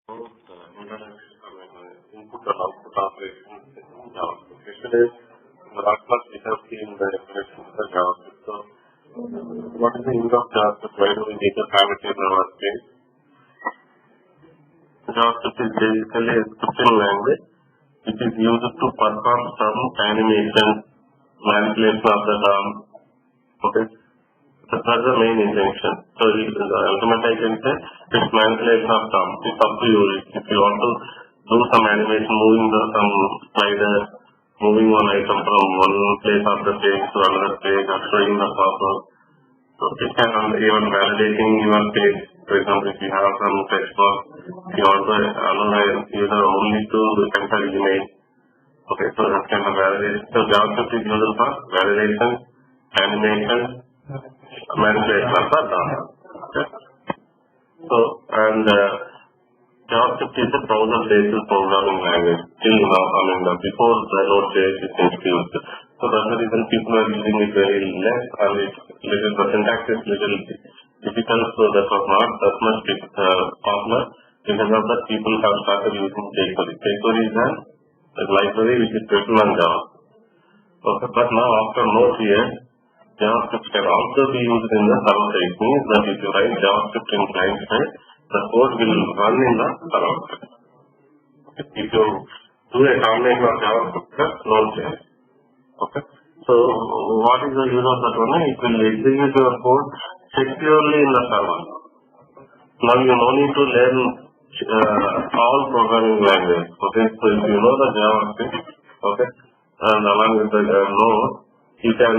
Input and output operations in JavaScript. Yesterday, in the last class, we have seen the definition of the JavaScript. So, what is the use of JavaScript? Why do we need to have it in our space? JavaScript is basically a scripting language which is used to perform some animation, manipulation of the DOM. Okay. So that's the main intention. So ultimately I can say it's manipulation of DOM. It's up to you. If you want to do some animation, moving some slider, moving one item from one place of the page to another page, or showing the pop-up. So it can even validating your page. For example, if you have some text box, you want to allow a user only to enter email. Okay, so that kind of validation. So JavaScript is used for validation, animation, manipulation of the DOM. Okay. So, and JavaScript is a browser-based programming language till now. Before the Node.js is introduced. So that's the reason people are using it very less, and the syntax is little difficult. So that was not that much popular. Because of that, people have started using jQuery. jQuery is a library which is written on Java. Okay, but now after Node.js, JavaScript can also be used in the server side. It means that if you write JavaScript in client side, the code will run in the server side. If you do a combination of JavaScript plus Node.js. Okay. So what is the use of that one? It will execute your code securely in the server. Now you no need to learn all programming languages. Okay. So if you know the JavaScript, okay, and along with the Node, you can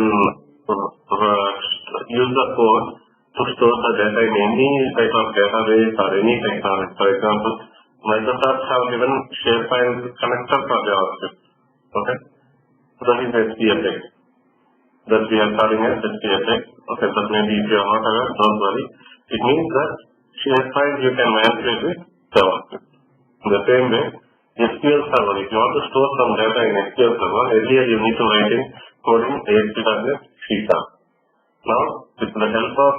use the code to store the data in any type of database or any technology. For example, Microsoft have given SharePoint connector for JavaScript. Okay, so that is SPFX. That we are calling as SPFX. Okay, but maybe if you are not aware, don't worry. It means that SharePoint you can manipulate with JavaScript. In the same way, SQL Server, if you want to store some data in SQL Server, earlier you need to write in coding ASP.NET C#. Now, with the help of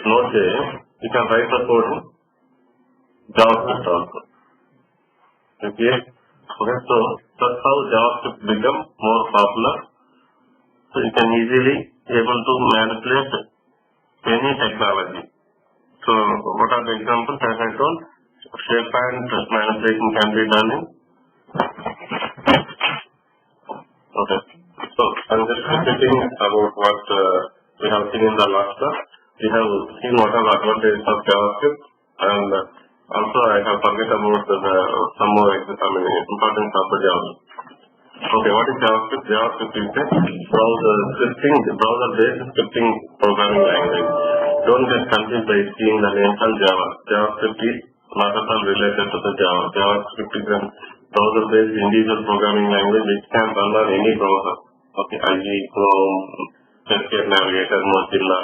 Node.js, you can write the code in JavaScript also. Okay? Okay, so that's how JavaScript become more popular. So you can easily able to manipulate any technology. So what are the examples? As I told, SharePoint manipulation can be done in. Okay. So I'm just repeating about what we have seen in the last class. We have seen what are the advantages of JavaScript, and also I have forget about some more importance of the JavaScript. Okay, what is JavaScript? JavaScript is a browser-based scripting programming language. Don't get confused by seeing the name called Java. JavaScript is not at all related to the Java. JavaScript is a browser-based individual programming language which can run on any browser. Okay, IE, Chrome, Netscape Navigator, Mozilla,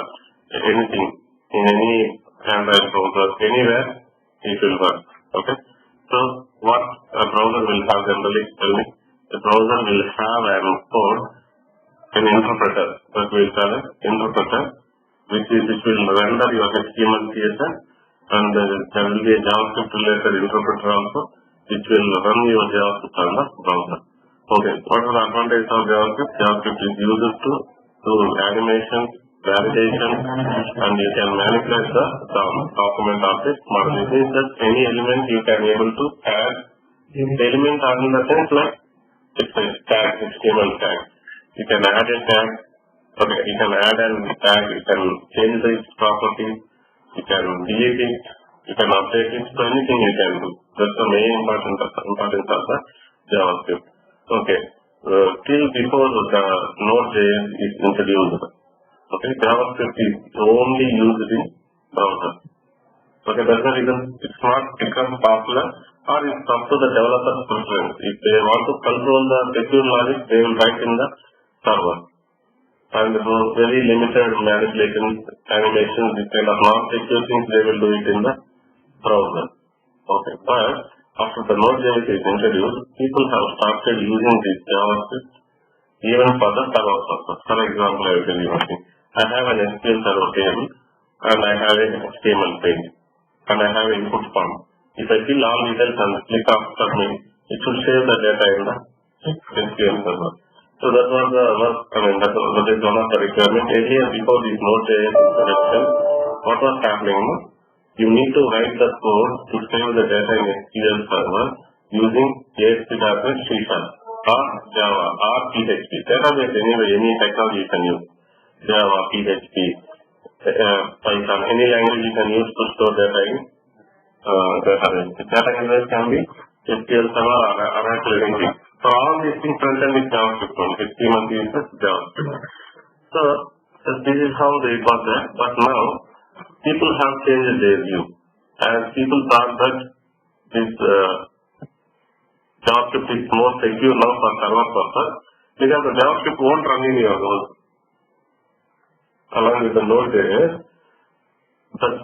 anything in any Android browser, anywhere it will work. Okay, so what a browser will have generally? Tell me. A browser will have an interpreter that we call an interpreter, which will render your HTML, CSS, and there will be a JavaScript related interpreter also, which will run your JavaScript on the browser. Okay, what are the advantages of JavaScript? JavaScript is used to do animation, validation, and you can manipulate the document object model. It means that any element you can able to add. The element are in the sense like it's a tag, HTML tag. You can add a tag. Okay, you can add a tag. You can change the properties. You can delete it. You can update it. So anything you can do. That's the main importance of the JavaScript. Okay, till before the Node.js is introduced, okay, JavaScript is only used in browser. Okay, that's the reason it's not become popular, or it's up to the developer's preference. If they want to control the secure logic, they will write in the server. And those very limited manipulations, animations, this kind of non-secure things, they will do it in the browser. Okay, but after the Node.js is introduced, people have started using this JavaScript even for the server purpose. For example, I will tell you one thing. I have an SQL server table and I have an HTML page. and I have an input form. If I fill all details and click on submit, it will save the data in the SQL server. So that was the work, that is one of the requirements. Earlier, before this Node.js introduction, what was happening? You need to write the code to save the data in SQL server using ASP.NET C# or Java or PHP. Database anyway, any technology you can use. Java, PHP, Python, any language you can use to store data in database. Database can be SQL server or Oracle, anything. So all these things front-end with JavaScript only. HTML, CSS, JavaScript. So this is how it was there. But now people have changed their view, and people thought that this JavaScript is more secure now for server purpose, because the JavaScript won't run in your node along with the Node.js. But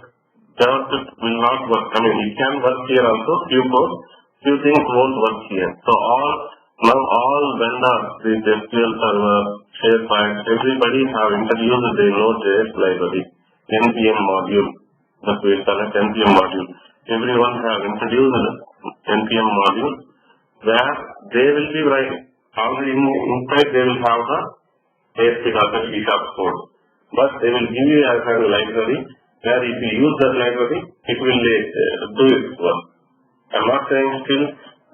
JavaScript will not work. It can work here also. Few things won't work here. So all vendors, the SQL server, SharePoint, everybody have introduced the Node.js library, NPM module, that we call it NPM module. Everyone have introduced NPM module where they will be writing. Already inside they will have the ASP.NET C# code. But they will give you as a library where if you use that library, it will do its work. I'm not saying still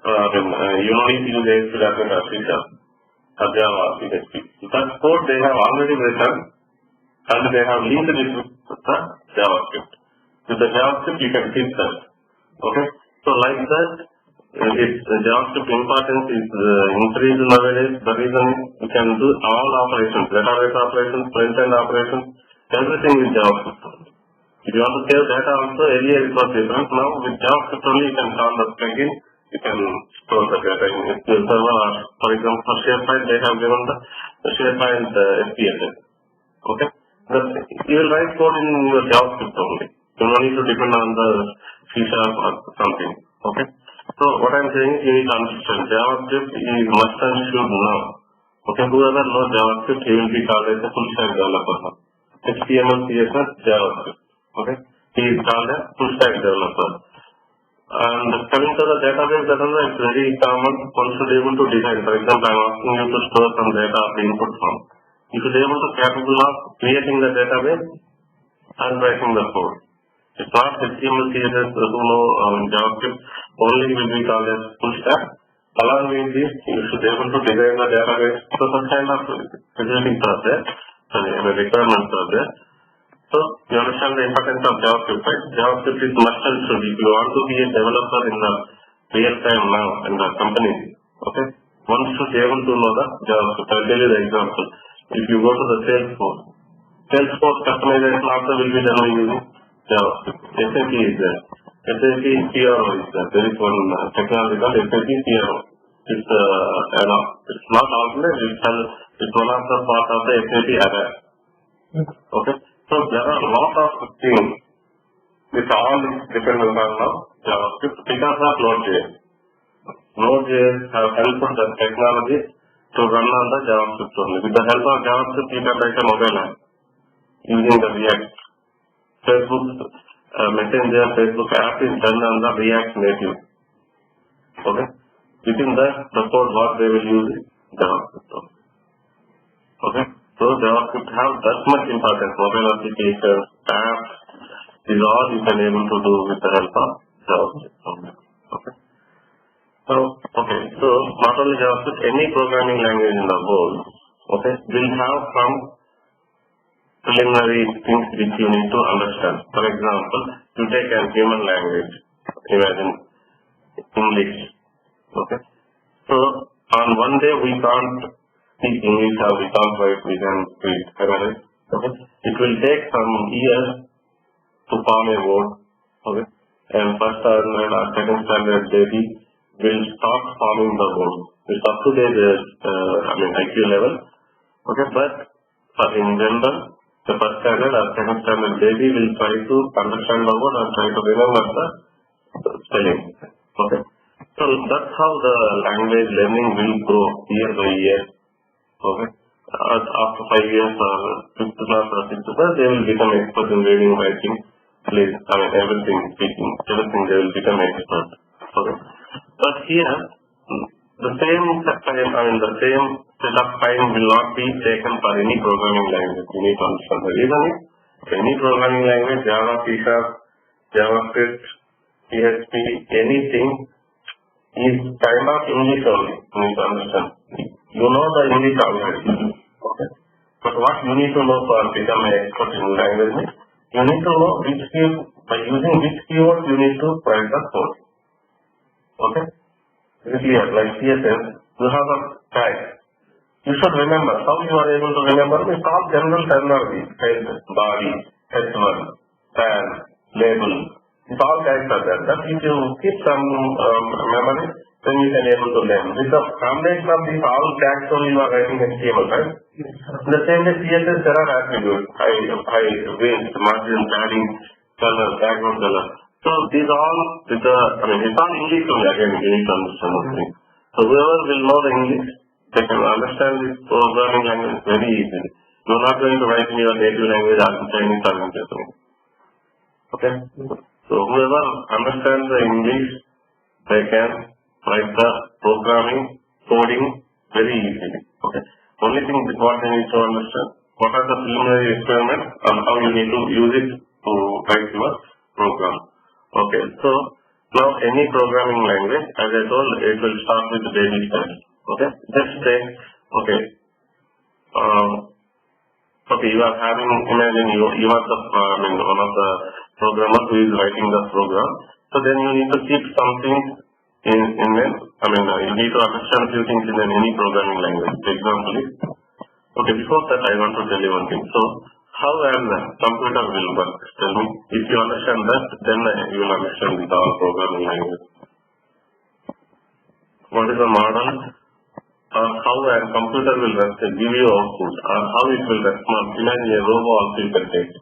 you don't need to use ASP.NET or C# or Java or PHP. That code they have already written and they have linked it with the JavaScript. With the JavaScript you can fix that. Okay? So like that, the JavaScript importance is increased nowadays. The reason is you can do all operations, database operations, front-end operations, everything with JavaScript. If you want to save data also, earlier it was different. Now with JavaScript only you can call the plugin, you can store the data in SQL server, or for example for SharePoint they have given the SharePoint SPSS. Okay? You will write code in your JavaScript only. You don't need to depend on the C# or something. Okay? So what I am saying is you need to understand JavaScript is must and should know. Okay, whoever knows JavaScript, he will be called as a full stack developer. HTML, CSS, JavaScript. Okay, he is called a full stack developer. And coming to the database, it's very common. One should be able to design. For example, I am asking you to store some data of the input form. You should be able to capable of creating the database and writing the code. It's not HTML, CSS, who know JavaScript only will be called as full stack. Along with this, you should be able to design the database. So such kind of facilities are there, requirements are there. So you understand the importance of JavaScript, right? JavaScript is must and should. If you want to be a developer in the real time now in the company, okay, one should be able to know the JavaScript. I'll tell you the example. If you go to the Salesforce customization also will be done using JavaScript. SAP is there. SAP CRO is there. There is one technology called SAP CRO. It's it's not alternate. It's one of the part of the SAP array. Okay. So there are a lot of things which all dependent on JavaScript because of Node.js. Node.js have helped the technology to run on the JavaScript only. With the help of JavaScript, you can write a mobile app using the React. Facebook Messenger, Facebook app is done on the React native. Okay? Within that, the code what they will use is JavaScript. Okay? So JavaScript have that much importance. Mobile applications, apps, is all you can able to do with the help of JavaScript. Okay? So not only JavaScript, any programming language in the world, okay, will have some preliminary things which you need to understand. For example, you take a human language, imagine English. Okay? So on one day we can't speak English or we can't write, we can read. Okay? It will take some years to form a word. Okay? And first standard or second standard baby will start forming the word. It's up to their IQ level. Okay, but in general, the first standard or second standard baby will try to understand the word and try to remember the spelling. Okay. So that's how the language learning will grow year by year. Okay. After 5 years or 5th class or 6th class, they will become expert in reading, writing, place, everything speaking, everything they will become expert. Okay. But here, the same set of time will not be taken for any programming language. You need to understand the reason is any programming language, Java, C#, JavaScript, PHP, anything is kind of English only. You need to understand. You know the English already. Okay. But what you need to know for becoming an expert in language is you need to know by using which keyword you need to write the code. Okay? Is it clear? Like CSS, you have a tag. You should remember. How you are able to remember? It's all general terminology. Head, body, H1, tag, label. It's all tags are there. That if you keep some memory, then you can able to learn. With the combination of these all tags only you are writing HTML, right? In the same way CSS there are attributes, height, width, margin, padding, color, background color. So these all with the it's all English only again, you need to understand the thing. So whoever will know the English, they can understand this programming language very easily. You are not going to write in your native language or in Chinese or in Japanese. Okay? So whoever understands the English, they can write the programming, coding very easily. Okay. Only thing what you need to understand, what are the preliminary requirements and how you need to use it to write your program. Okay. So now any programming language, as I told, it will start with baby steps. Okay. Just say, okay, you are having, imagine you are the one of the programmers who is writing the program. So then you need to keep something you need to understand few things in any programming language. For example, okay, before that I want to tell you one thing. So how a computer will work? Tell me. If you understand that, then you will understand with all programming language. What is the model? How a computer will give you output, or how it will respond. Imagine a robot also you can take.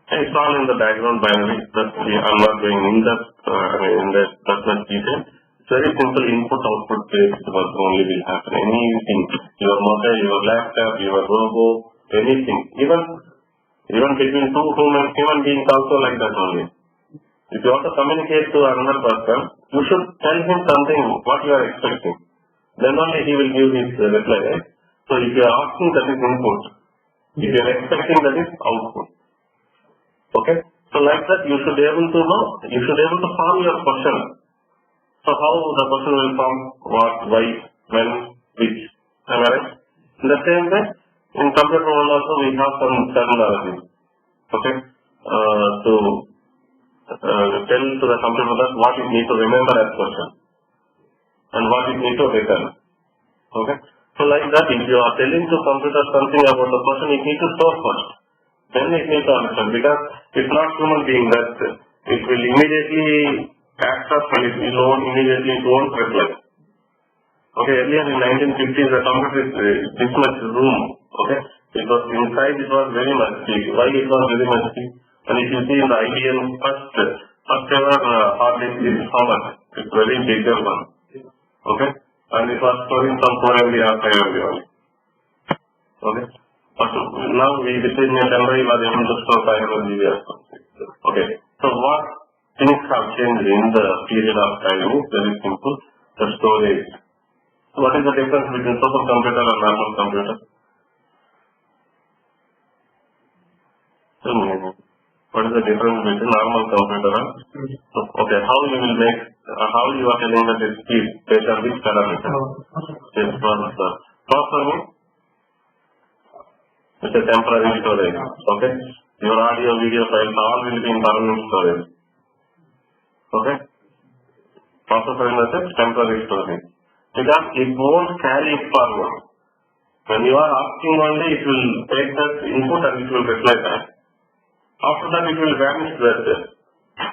It's all in the background binary. I'm not going in that much detail. It's very simple input-output based work only will happen. Anything, your mobile, your laptop, your robot, anything. Even between two human beings also like that only. If you want to communicate to another person, you should tell him something what you are expecting. Then only he will give his reply. Right? So if you are asking, that is input. If you are expecting, that is output. Okay? So like that you should be able to know, you should be able to form your question. So how the question will form, what, why, when, which. Am I right? In the same way, in computer world also we have some terminology. Okay? To tell to the computer that what it needs to remember as question and what it needs to return. Okay? So like that, if you are telling to computer something about the person, it needs to store first. Then it needs to understand, because it's not human being that it will immediately act up and it will immediately won't reply. Okay, earlier in 1950s the computer is this much room. Okay, it was inside, it was very much big. Why it was very much big? And if you see in the IBM first ever hard disk is how much? It's very bigger one. Okay, and it was storing some 4 MB or 5 MB only. Okay. Now within a memory was able to store 500 GB or something. Okay. So what things have changed in the period of time is very simple. The storage. So what is the difference between supercomputer and normal computer? What is the difference between normal computer and okay? How you will make? How you are telling that it's speed based on which parameter? Yes, processor. It's a temporary storage. Okay? Your audio, video files all will be in permanent storage. Okay? Processor in the sense temporary storage. Because it won't carry it forward. When you are asking only, it will take that input and it will reply back. After that, it will vanish that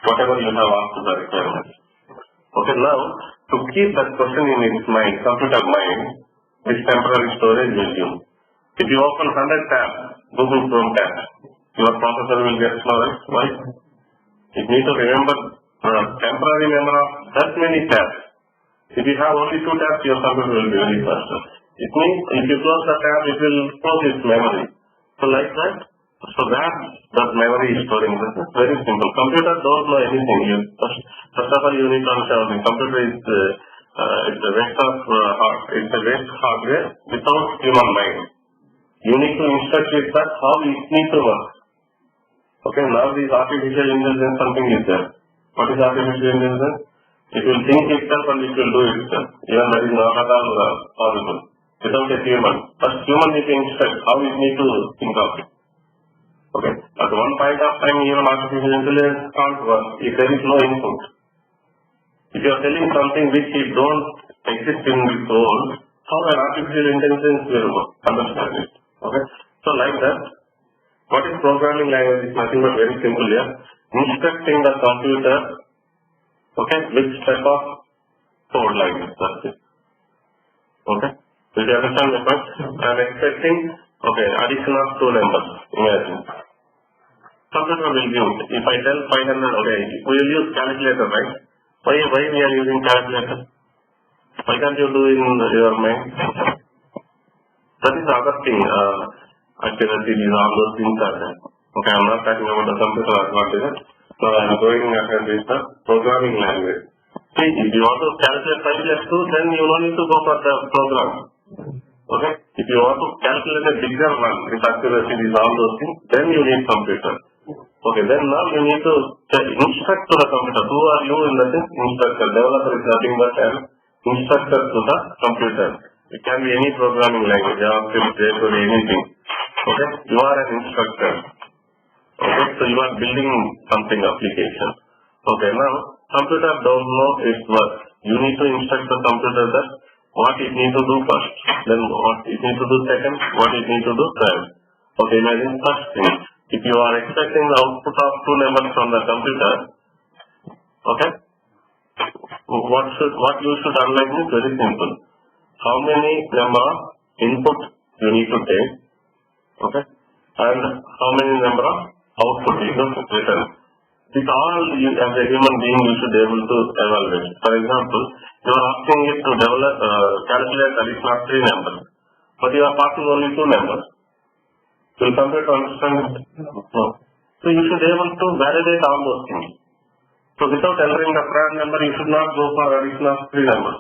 whatever you have asked to the requirement. Okay, now to keep that question in its mind, computer mind, this temporary storage will use. If you open 100 tabs, Google Chrome tabs, your processor will get slow, right? Why? It needs to remember temporary memory of that many tabs. If you have only 2 tabs, your computer will be very faster. It means if you close the tab, it will close its memory. So like that, So that memory is storing. This is very simple. Computer don't know anything. First of all, you need to understand something. Computer is it's a waste of it's a waste hardware without human mind. You need to instruct it that how it needs to work. Okay, now this artificial intelligence something is there. What is artificial intelligence? It will think itself and it will do itself. Even that is not at all possible without a human. But human need to instruct how it need to think of it. Okay, at one point of time even artificial intelligence can't work if there is no input. If you are telling something which it don't exist in its own, how an artificial intelligence will understand it? Okay, so like that, what is programming language is nothing but very simple here. Instructing the computer, okay, with step of code language. That's it. Okay, did you understand the point? I am expecting, okay, addition of two numbers. Imagine. Computer will give. If I tell 500, okay, we will use calculator, right? Why we are using calculator? Why can't you do in your mind? That is the other thing. Accuracy, these all those things are there. Okay, I am not talking about the computer advantage. So I am going ahead with the programming language. See, if you want to calculate 5 plus 2, then you don't need to go for the program. Okay, if you want to calculate a bigger one with accuracy, these all those things, then you need computer. Okay, then now you need to instruct to the computer. Who are you in the sense? Instructor. Developer is nothing but an instructor to the computer. It can be any programming language, JavaScript, JavaScript, anything. Okay, you are an instructor. Okay, so you are building something application. Okay, now computer don't know its work. You need to instruct the computer that what it needs to do first, then what it needs to do second, what it needs to do third. Okay, imagine first thing. If you are expecting the output of two numbers from the computer, okay, what you should analyze is very simple. How many number of input you need to take, okay, and how many number of output you need to return. This all you, as a human being, you should be able to evaluate. For example, you are asking it to develop, calculate addition of 3 numbers, but you are passing only 2 numbers. Will computer understand it? No. So you should be able to validate all those things. So without entering the prior number, you should not go for addition of 3 numbers.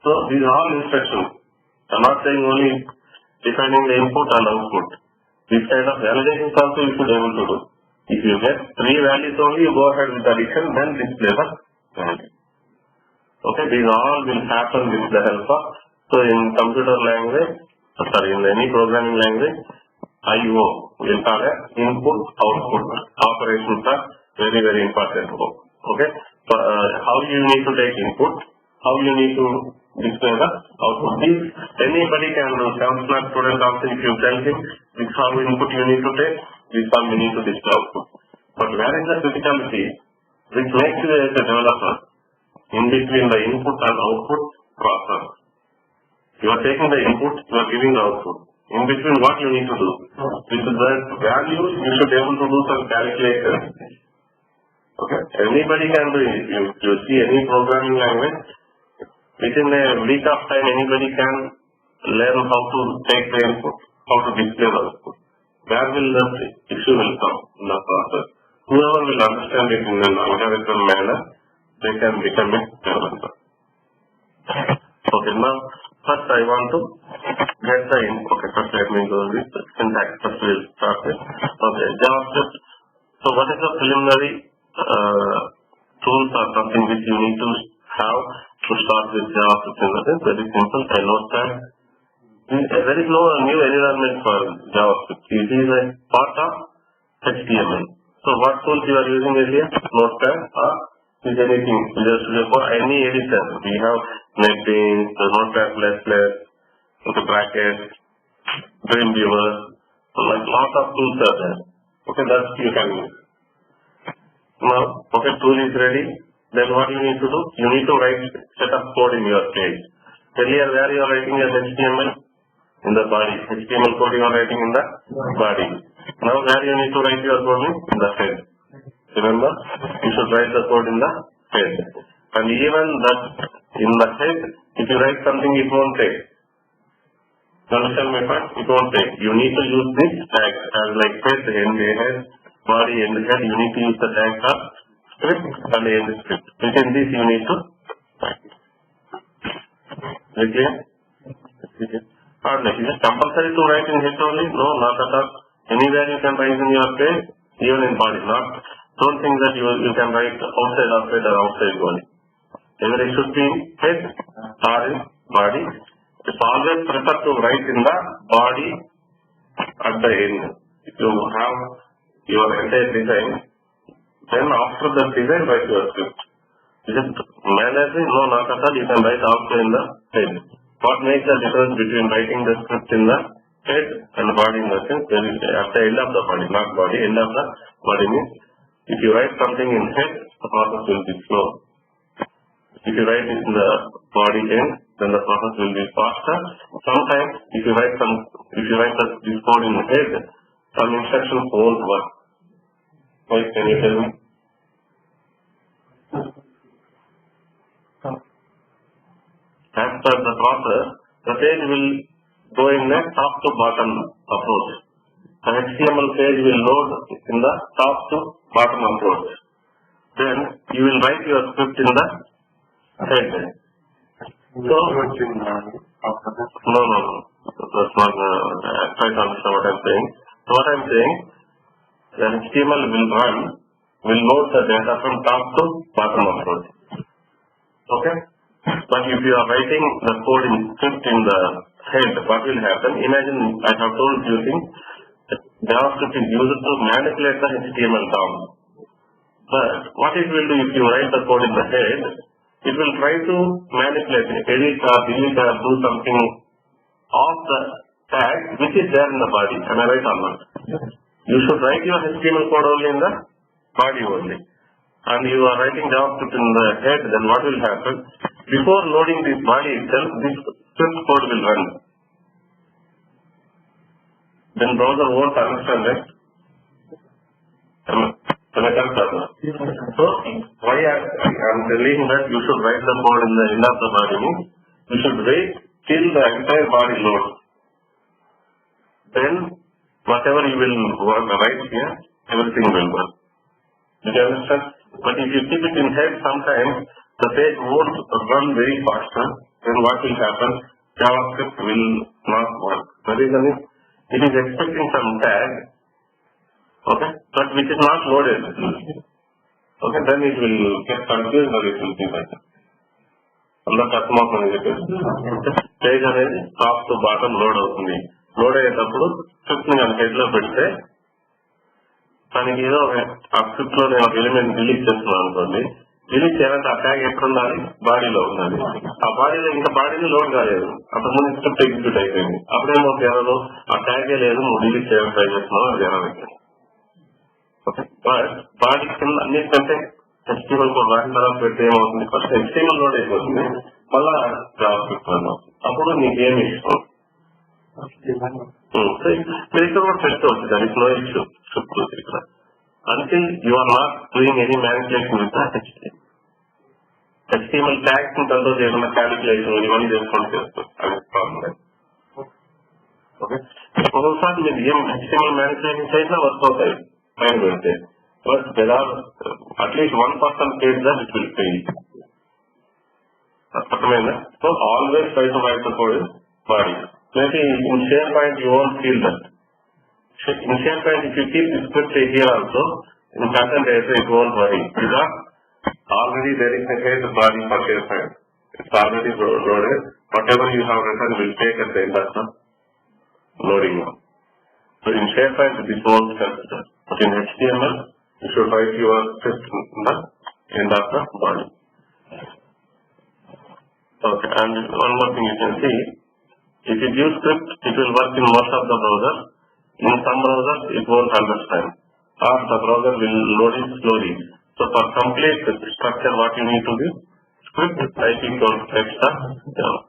So these are all instructions. I am not saying only defining the input and output. This kind of validation also you should be able to do. If you get 3 values only, you go ahead with addition, then display the value. Okay, these all will happen with the help of, so in computer language, in any programming language, IO will call it input output. Operations are very, very important. Okay, so how you need to take input, how you need to display the output. If anybody can do, 7th class student also, if you tell him this how input you need to take, this how you need to display output. But where is the criticality which makes you as a developer in between the input and output process? You are taking the input, you are giving the output. In between what you need to do? This is the value you should be able to do some calculation. Okay, anybody can do it. If you see any programming language, within a week of time anybody can learn how to take the input, how to display the output. Where will the issue will come in the process? Whoever will understand it in an organical manner, they can become a developer. Okay, now first I want to get the input. Okay, first let me go with syntax. First we will start with. Okay, JavaScript. So what is the preliminary tools or something which you need to have to start with JavaScript? Very simple. A notepad. There is no new environment for JavaScript. It is a part of HTML. So what tools you are using earlier? Notepad or is anything just for any editor. We have NetBeans, Notepad++, okay, brackets, Dreamweaver. So like lots of tools are there. Okay, that's you can use. Now, okay, tool is ready. Then what you need to do? You need to write set of code in your page. Earlier where you are writing as HTML? In the body. HTML code you are writing in the body. Now where you need to write your code in the head. Remember, you should write the code in the head. And even that in the head, if you write something, it won't take. You understand my point? It won't take. You need to use this tag as like head, head, body, end head. You need to use the tag for script and end script. Within this you need to write. Is it clear? Or like, is it compulsory to write in head only? No, not at all. Anywhere you can write in your page, even in body. Don't think that you can write outside or outside only. Either it should be in head or in body. It's always prefer to write in the body at the end. If you have your entire design, then after the design write your script. Just manually, no, not at all, you can write also in the head. What makes the difference between writing the script in the head and body in the sense, at the end of the body, not body, end of the body means, if you write something in head, the process will be slow. If you write it in the body end, then the process will be faster. Sometimes, if you write this code in the head, some instructions won't work. Why, can you tell me? As per the process, the page will go in a top to bottom approach. The HTML page will load in the top to bottom approach. Then you will write your script in the head. So, no. That's not, try to understand what I'm saying. So what I'm saying, the HTML will load the data from top to bottom approach. Okay? But if you are writing the code in script in the head, what will happen? Imagine I have told you JavaScript is used to manipulate the HTML down. But what it will do if you write the code in the head, it will try to manipulate, edit or delete or do something of the tag which is there in the body. Am I right or not? You should write your HTML code only in the body only. And you are writing JavaScript in the head, then what will happen? Before loading this body itself, this script code will run. Then browser won't understand it. Am I correct or not? So, why I am telling that you should write the code in the end of the body means, you should wait till the entire body loads. Then, whatever you will write here, everything will work. Did you understand? But if you keep it in head, sometimes the page won't run very faster. Then what will happen? JavaScript will not work. The reason is, it is expecting some tag, okay, but which is not loaded. Okay, then it will get confused or it will be better. అందరికి అర్థమవుతుంది చెప్పేసి page అనేది top to bottom load అవుతుంది. Load అయ్యేటప్పుడు script ని కనుక head లో పెడితే దానికి ఏదో ఆ స్క్రిప్ట్ లో నేను ఒక ఎలిమెంట్ డిలీట్ చేస్తున్నాను అనుకోండి, డిలీట్ చేయాలంటే ఆ ట్యాగ్ ఎక్కడ ఉండాలి? బాడీలో ఉండాలి. ఆ బాడీలో ఇంకా బాడీని లోడ్ కాలేదు, అప్పుడు ముందు స్క్రిప్ట్ ఎగ్జిక్యూట్ అయిపోయింది. అప్పుడేమో ఎర్రర్, ఆ ట్యాగే లేదు, నువ్వు డిలీట్ చేయాలని ట్రై చేస్తున్నావు, అది ఎర్రర్ అయిపోయింది. బట్ బాడీ కింద అన్నిటికంటే HTML కోడ్ రాసిన తర్వాత పెడితే ఏమవుతుంది? ఫస్ట్ HTML లోడ్ అయిపోతుంది, మళ్ళా JavaScript రన్ అవుతుంది. అప్పుడు నీకు ఏమి ఇష్టం మీరు ఇక్కడ కూడా పెట్టుకోవచ్చు, దానికి నో ఇష్యూ. స్క్రిప్ట్ ఇక్కడ until you are not doing any manipulation with the HTML tags ని కంట్రోల్ చేయకుండా క్యాలిక్యులేషన్ ఇవన్నీ చేసుకొని చేస్తారు. అది ప్రాబ్లం. ఓకే, ఒక్కొక్కసారి మీరు ఏం HTML manipulation చేసినా వర్క్ అవుతాయి పైన పెడితే. But there are at least 1% case that it will fail. అర్థమైందా? So always try to write the code in body. Maybe in SharePoint you won't feel that. In SharePoint, if you keep the script here also, in content area it won't worry, because already there is a head body for SharePoint. It's already loaded. Whatever you have written will take at the end of the loading one. So in SharePoint this won't consider. But in HTML, you should write your script in the end of the body. Okay, and one more thing you can see, if you use script, it will work in most of the browsers. In some browsers, it won't understand, or the browser will load it slowly. So for complete structure, what you need to do? Script typing code text Java.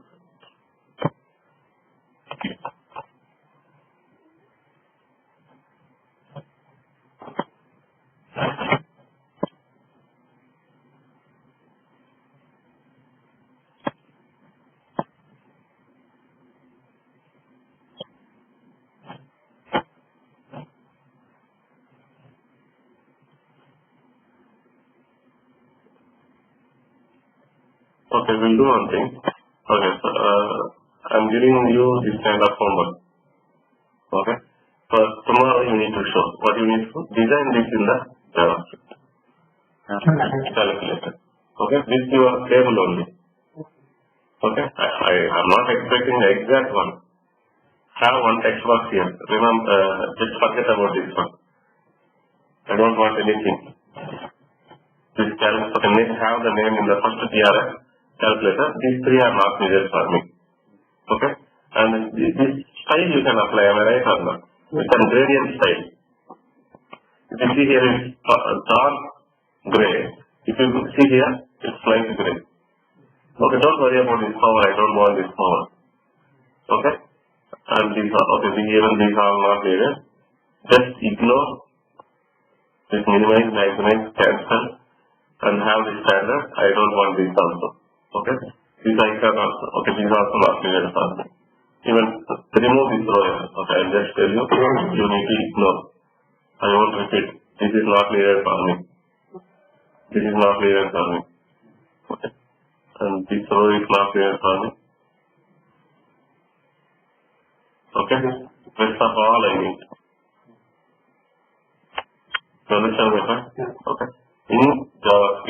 Okay, we'll do one thing. Okay, so, I'm giving you this kind of homework. Okay, so tomorrow you need to show what you need to design this in the JavaScript calculator. Okay, this is your table only. Okay, I am not expecting the exact one. Have one text box here. Remember, just forget about this one. I don't want anything. This calculator may have the name in the first TRF calculator. These three are not needed for me. Okay, and this style you can apply. Am I right or not? It's a gradient style. You can see here is dark gray. If you see here, it's light gray. Okay, don't worry about this power. I don't want this power. Okay, and these are okay. Even these are not needed. Just ignore this, minimize, maximize, cancel, and have the standard. I don't want this also. Okay, these icon also. Okay, these are also not needed for me. Even remove this row. Okay, I'll just tell you. You need to ignore. I won't repeat. This is not needed for me. This is not needed for me. Okay, and this row is not needed for me. Okay, rest of all I need. You understand better? Okay. In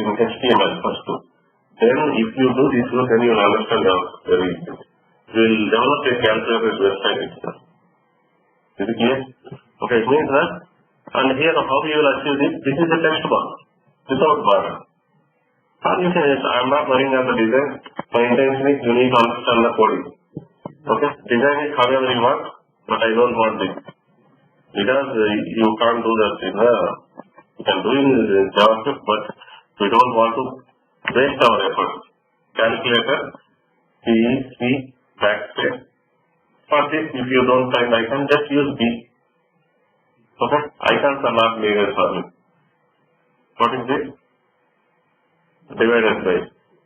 HTML first. Then if you do this, then you will understand very easily. We will develop a calculator website itself. Is it clear? Okay, it means that, and here how you will achieve this? This is a text box without border. Or you can, I am not worrying about the design. My intention is you need to understand the coding. Okay, design is however you want, but I don't want this. Because you can't do that in you can do in JavaScript, but we don't want to waste our effort. Calculator, C, backspace. For this, if you don't find icon, just use B. Okay, icons are not needed for me. What is this? Divided by.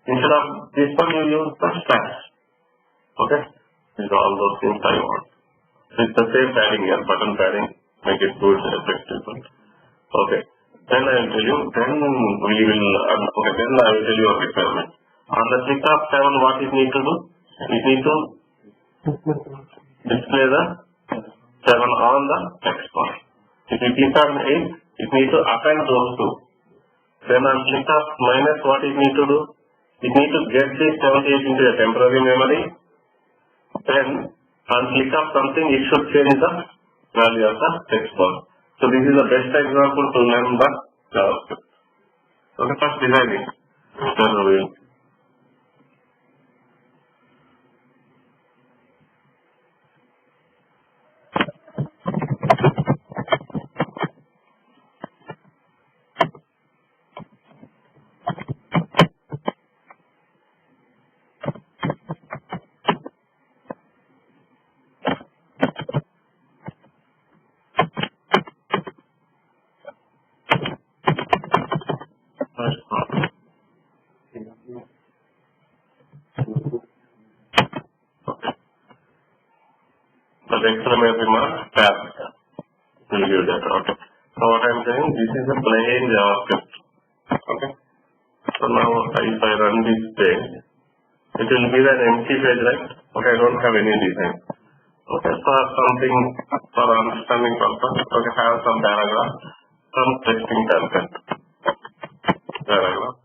Instead of this one, you use the slash. Okay, these are all those things I want. It's the same padding here, button padding, make it good, effective. Okay, then I will tell you, then we will, okay, then I will tell you a requirement. On the click of 7, what it need to do? It need to display the 7 on the text box. If you click on 8, it need to append those two. Then on click of minus, what it need to do? It need to get this 78 into a temporary memory. Then on click of something, it should change the value of the text box. So this is the best example to learn the JavaScript. Okay, first designing. Then we will. The exclamation mark tab will give that. Okay. So what I am saying, this is a plain JavaScript. Okay. So now if I run this page, it will be an empty page, right? Okay, I don't have any design. Okay, for something, for understanding purpose, okay, have some paragraph, some testing content. Paragraph.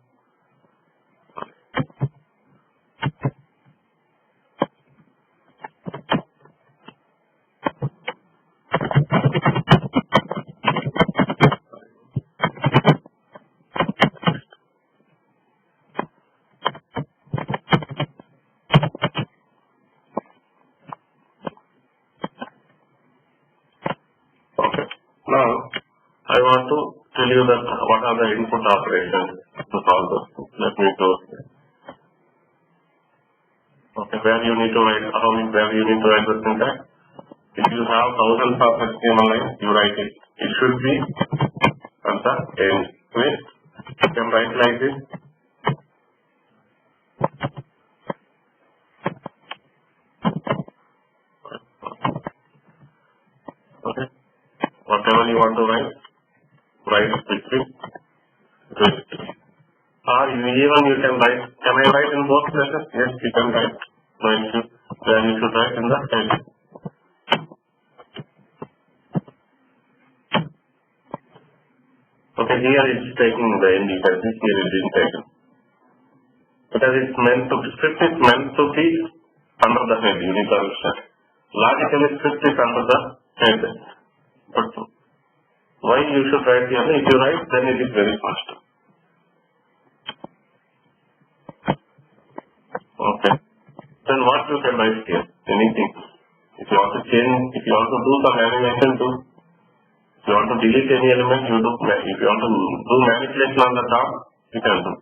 Now, I want to tell you that what are the input operations to solve this. Let me go here. Okay, where you need to write, where you need to write the syntax. If you have thousands of HTML lines, you write it. It should be at the end. Wait, you can write like this. Okay, whatever you want to write between. or even you can write. Can I write in both places? Yes, you can write. No issue. Then you should write in the head. Okay, here it's taking the indicator. Here it didn't take it. Because it's meant to, script is meant to be under the head. You need to understand. Logically, script is under the head. But why you should write here? If you write, then it is very fast. Okay. Then what you can write here? Anything. If you want to change, if you want to do some animation, do. If you want to delete any element, you do. If you want to do manipulation on the top, you can do.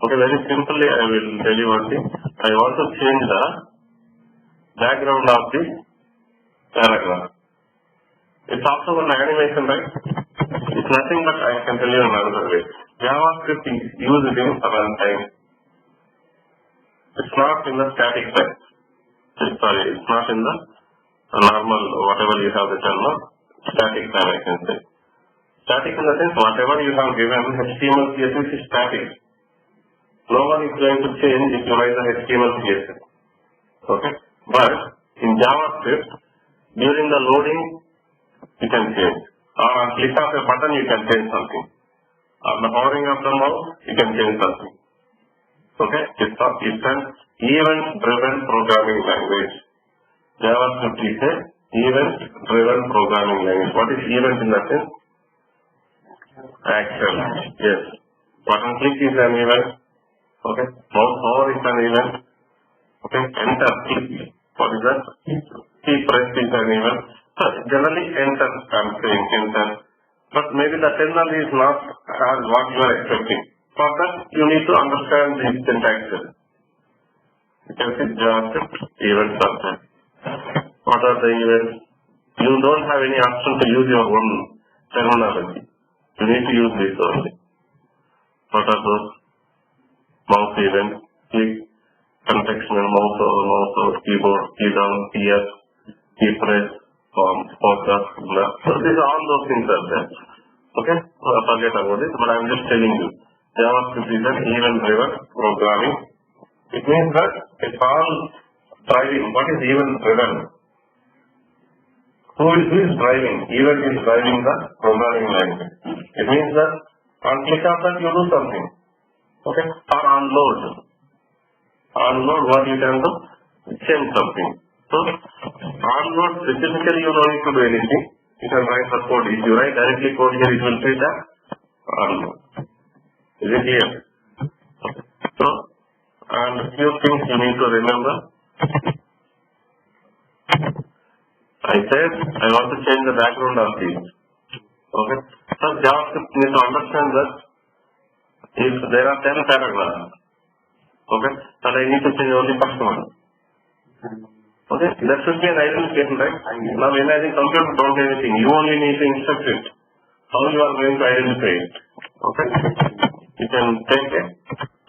Okay, very simply I will tell you one thing. I want to change the background of the paragraph. It's also an animation, right? It's nothing but I can tell you another way. JavaScript is used in runtime. It's not in the static side. Sorry, it's not in the normal, whatever you have written, no? Static time I can say. Static in the sense, whatever you have given, HTML, CSS is static. No one is going to change if you write the HTML, CSS. Okay? But in JavaScript, during the loading, you can change. Or on click of a button, you can change something. On the hovering of the mouse, you can change something. Okay? It's an event-driven programming language. JavaScript is an event-driven programming language. What is event in that sense? Action. Yes. Button click is an event. Okay. Mouse hover is an event. Okay. Enter click. What is that? Key press is an event. So generally enter, I am saying enter. But maybe the terminal is not as what you are expecting. For that, you need to understand the syntax. You can see JavaScript events are there. What are the events? You don't have any option to use your own terminology. You need to use this only. What are those? Mouse event, click, contextual mouse over keyboard, key down, key up, key press, focus, blur. So these are all those things are there. Okay? Forget about it, but I am just telling you. JavaScript is an event-driven programming. It means that it's all driving. What is event-driven? Who is driving? Event is driving the programming language. It means that on click of that you do something. Okay? Or on load. On load what you can do? Change something. So on load specifically you don't need to do anything. You can write the code. If you write directly code here, it will say that on load. Is it clear? So, and few things you need to remember. I said I want to change the background of this. Okay. So JavaScript needs to understand that if there are 10 paragraphs, okay, then I need to change only first one. Okay, that should be an identification, right? Now imagine computer don't do anything. You only need to instruct it. How you are going to identify it? Okay. You can take a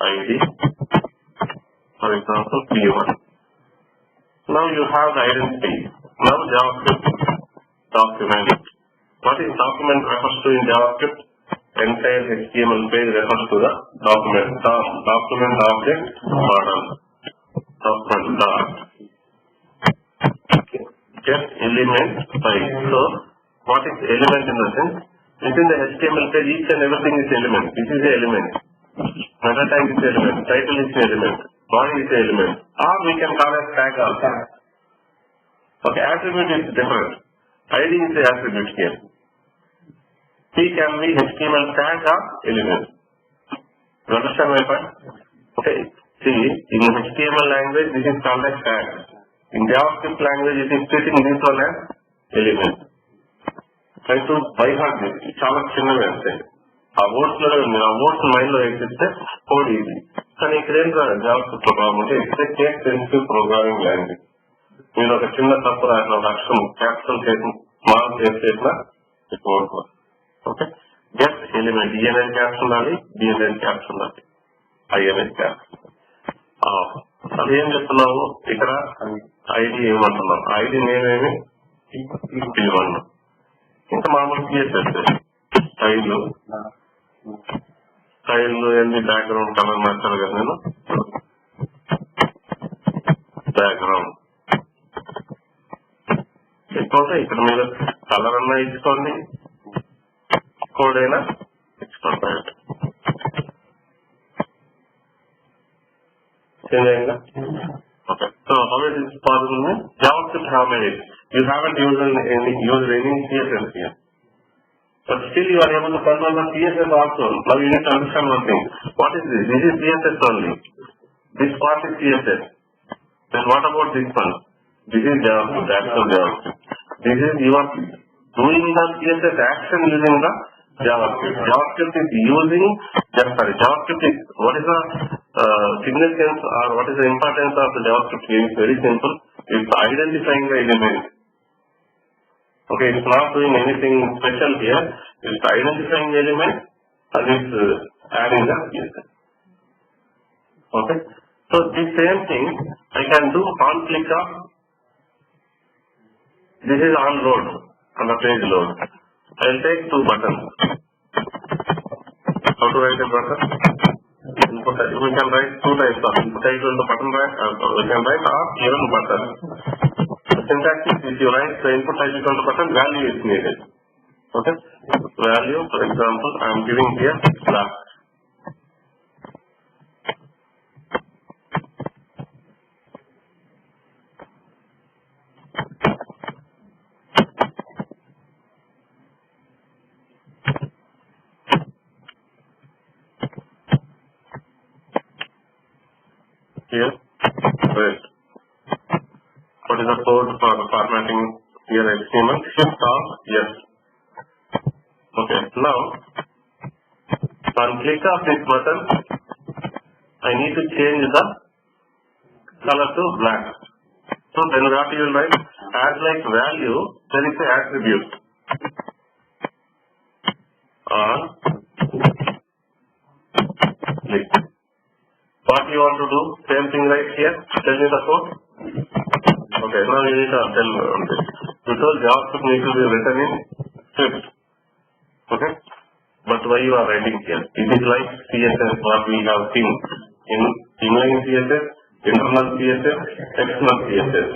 ID, for example, P1. Now you have the identity. Now JavaScript document. What is document refers to in JavaScript? Entire HTML page refers to the document. Document object model. Document dot. Get element type. So what is element in the sense? Within the HTML page, each and everything is element. This is the element. Meta tag is the element. Title is the element. Body is the element. Or we can call it tag also. Okay, attribute is different. ID is the attribute here. P can be HTML tag or element. You understand my point? Okay. See, in HTML language, this is called as tag. In JavaScript language, it is treating this one as element. Try to by heart this. చాలా చిన్నవి అంతే. ఆ words లో మీరు ఆ words mind లో వేసిస్తే code easy. కానీ ఇక్కడ ఏంటో JavaScript లో ప్రాబ్లం అంటే it's case sensitive programming language. మీరు ఒక చిన్న తప్పు రాసిన ఒక అక్షరం క్యాపిటల్ చేసి స్మాల్ చేసేసిన it work. Okay, get element E N N caps ఉండాలి, డిఎన్ఎన్ క్యాప్స్ ఉండాలి, ఐఎన్ఎన్ క్యాప్స్. అది ఏం చెప్తున్నావు ఇక్కడ ఐడి ఏమంటున్నావు? ఐడి నేనేమి ఇంకా మామూలు క్లియర్ చేస్తే style style and the background color marchal kada nenu background ikkote ikkada meeru color anna ichukondi code aina ichukondi cheyinga. Okay, so how it is possible? JavaScript have made it. You haven't used any CSS here. But still you are able to control the CSS also. Now you need to understand one thing. What is this? This is CSS only. This part is CSS. Then what about this one? This is JavaScript, actual JavaScript. This is you are doing the CSS action using the JavaScript. JavaScript is using, JavaScript is, what is the significance or what is the importance of the JavaScript here? It's very simple. It's identifying the element. Okay, it's not doing anything special here. It's identifying the element and it's adding the CSS. Okay, so the same thing I can do on click of, this is on load, on the page load. I will take two buttons. How to write a button? Input, we can write two types of input equal to button write, we can write or even button. The syntax is if you write the input type equal to button, value is needed. Okay? Value, for example, I am giving here black. Here, red. What is the code for formatting here HTML? Shift off, yes. Okay, now on click of this button, I need to change the color to black. So then what you will write? As like value, there is an attribute. On click. What you want to do? Same thing right here. Tell me the code. Okay, now you need to tell this. Because JavaScript needs to be written in script. Okay? But why you are writing here? It is like CSS what we have seen in inline CSS, internal CSS, external CSS.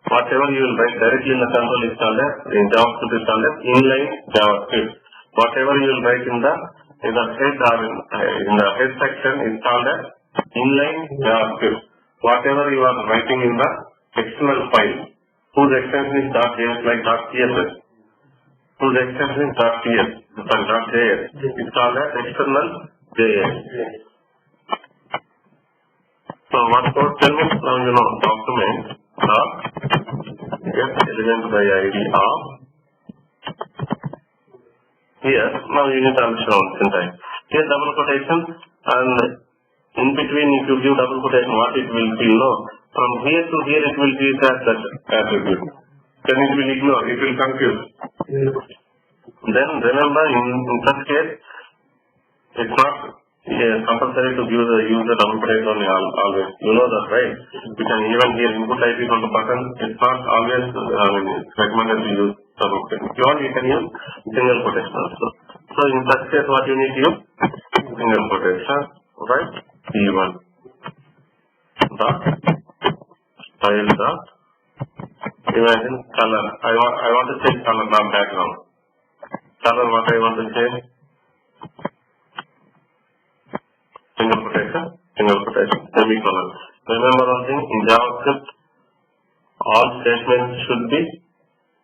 Whatever you will write directly in the console is called as, in JavaScript is called as inline JavaScript. Whatever you will write in the head or in the head section is called as inline JavaScript. Whatever you are writing in the external file, whose extension is .js like .css, whose extension is .ts, .js, it's called as external JS. So what code? Tell me now you know document get element by ID of. Here now you need to understand syntax. Here double quotation and in between if you give double quotation what it will be, no. From here to here it will be that attribute. Then it will ignore, it will confuse. Then remember in such case it's not compulsory to use the double quotation only always. You know that, right? You can even here input type equal to button. It's not always recommended to use double quotation. If you want you can use single quotation also. So in such case what you need to use? Single quotation, right? P1 dot style dot imagine color. I want to change color, not background. Color what I want to change? Single quotation, semicolon. Remember one thing, in JavaScript, all statements should be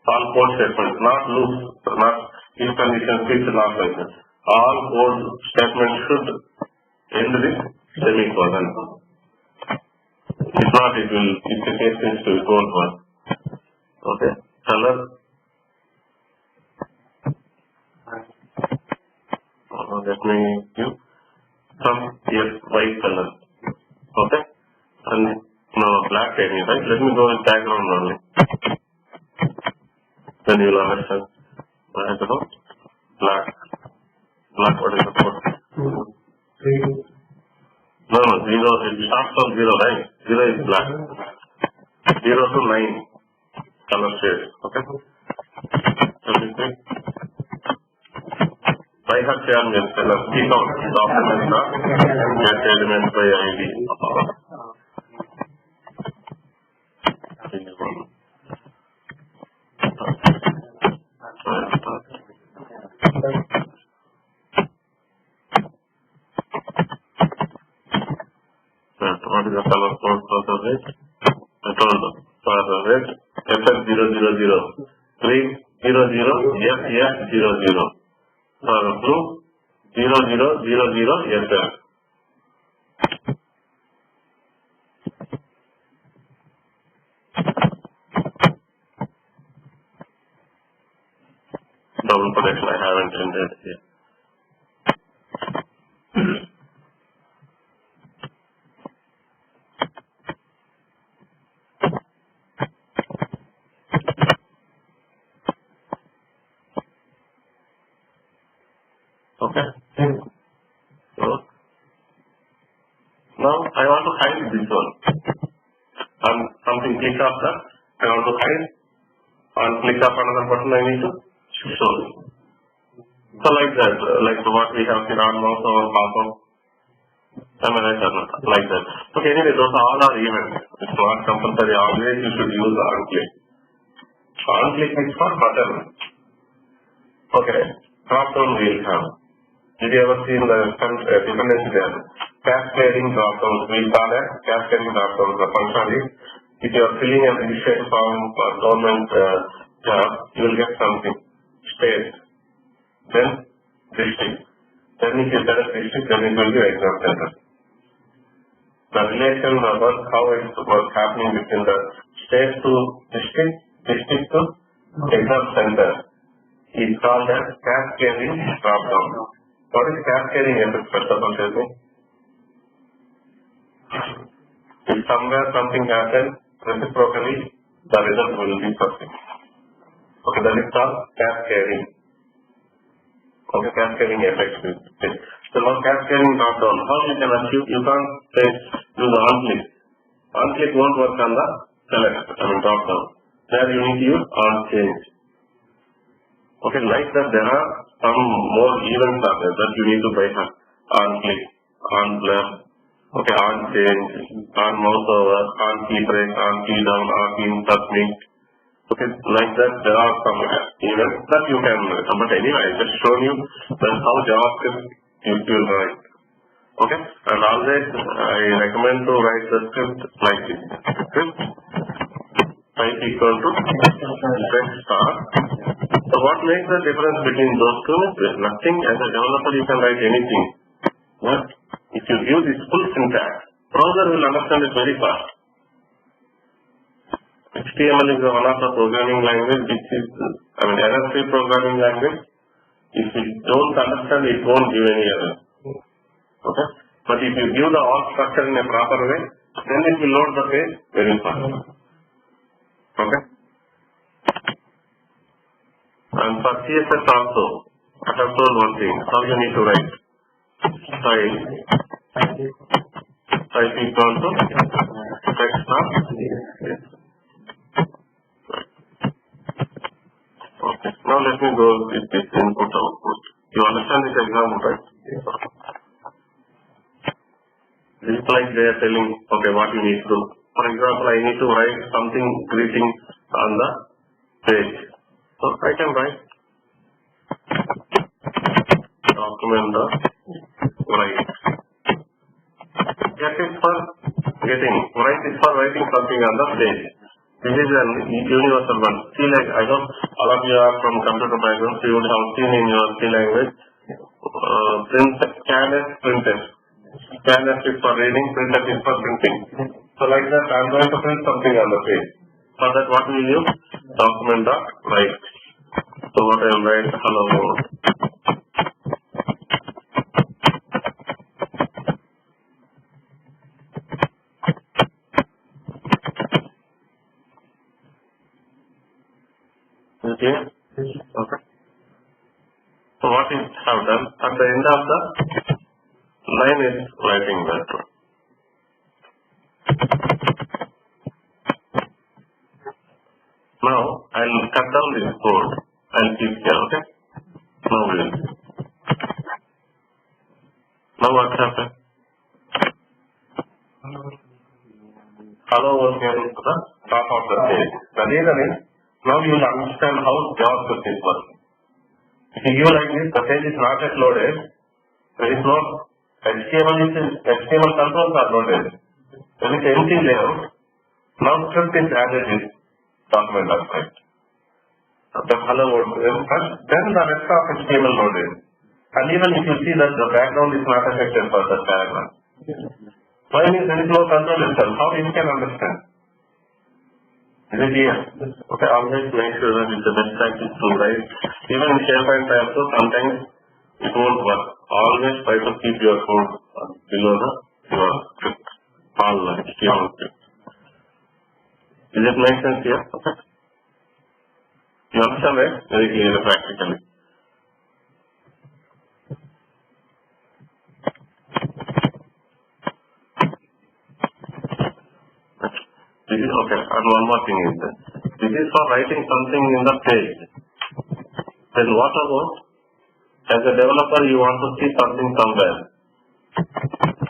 all code statements, not loops, not if conditions, if not like that. All code statements should end with semicolon. If not, it will, if the case needs to be gold one. Okay, color. Let me give some white color. Okay, and now black area, right? Let me go with background only. Then you will understand. Background, black. Black, what is the code? No, 0, it starts from 0, right? 0 is black. 0 to 9 color shades. Okay? By her share means keep out document get element by ID. What is the color code for the rate? I told you for the rate FX000 300 FF00 for group 0000 FF. Double protection I haven't entered here. Okay. So now I want to hide this one. On something click after I want to hide. On click of another button I need to show. So like that, like what we have seen on mouse or pop-up. Am I right or not? Like that. Okay, anyway, those all are events. It's not compulsory. Always you should use on click. On click is for button. Okay. Drop down we'll have. Did you ever seen the dependency there? Cascading drop down. We'll call it cascading drop down. The function is if you are filling a registration form for government job, you will get something. State. Then district. Then if you select district, then it will be exam center. The relation about how it was happening between the state to district, district to exam center is called as cascading drop down. What is cascading effect, first of all, tell me? If somewhere something happens, reciprocally, the result will be something. Okay, that is called cascading. Okay, cascading effect. So now cascading drop down. How you can achieve? You can't say use on click. On click won't work on the select, drop down. There you need to use on change. Okay, like that there are some more events are there that you need to bypass. On click, on blur, okay, on change, on mouse over, on key press, on key down, on key submit. Okay, like that there are some events that you can, but anyway, I just shown you that's how JavaScript you will write. Okay, and always I recommend to write the script like this. Script type equal to text star. So what makes the difference between those two is nothing. As a developer you can write anything. But if you give this full syntax, browser will understand it very fast. HTML is one of the programming language which is, error-free programming language. If you don't understand, it won't give any error. Okay? But if you give the all structure in a proper way, then it will load the page very fast. Okay? And for CSS also, I have told one thing, how you need to write. Type equal to text of. Okay, now let me go with this input output. You understand this example, right? This is like they are telling, okay, what you need to do. For example, I need to write something greeting on the page. So I can write document the write. Get is for getting, write is for writing something on the page. This is an universal one. C language, I hope all of you are from computer background, so you would have seen in your C language. Scanf, printf. Scanf is for reading, printf is for printing. So like that, I am going to print something on the page. For that, what will you use? Document.write. So what I will write, hello world. Okay. Okay. So what is have done at the end of the line is writing that one. Now I'll cut down this code. I'll keep here. Okay. Now we'll. Now what happened? Hello was here to the top of the page. The reason is, now you will understand how JavaScript is working. If you give like this, the page is not yet loaded. There is no HTML controls are loaded. There is empty layout. Now script is added in document outside. The hello world first, then the rest of HTML loaded. And even if you see that the background is not affected for the paragraph. Why means there is no control itself? How you can understand? Is it clear? Okay, always make sure that it's the best practice to write. Even in SharePoint also, sometimes it won't work. Always try to keep your code below your script. All HTML script. Does it make sense here? Okay. You understand it? Very clearly practically. This is okay. And one more thing is that this is for writing something in the page. Then what about as a developer you want to see something somewhere?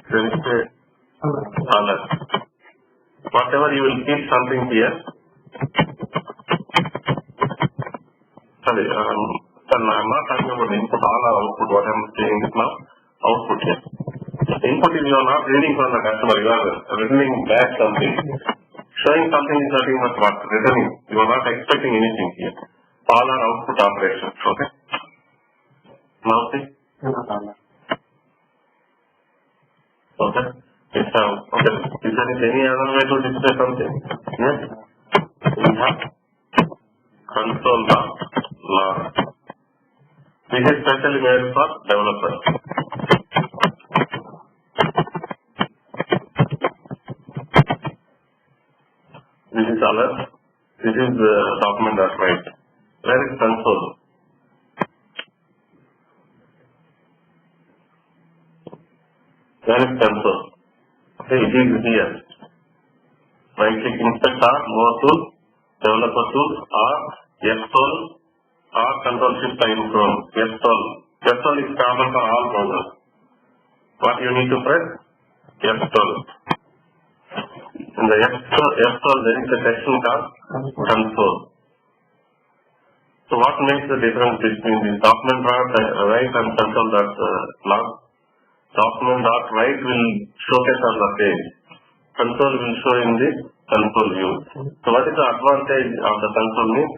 There is a alert. Whatever you will keep something here. Sorry, I'm not talking about input all or output. What I'm saying is now output here. Input is you are not reading from the customer. You are returning back something. Showing something is nothing but what? Returning. You are not expecting anything here. All are output operations. Okay. Now see. Okay. It's okay. Is there any other way to display something? Yes. We have console log. This is specially made for developers. This is alert. This is document.write. Where is console? Where is console? Okay, it is here. Right click inspect or more tool, developer tool or F12 or control shift I in Chrome. F12. F12 is common for all browsers. What you need to press? F12. In the F12 there is a section called console. So what makes the difference between the document.write and console.log? Document.write will showcase on the page. Console will show in the console view. So what is the advantage of the console means?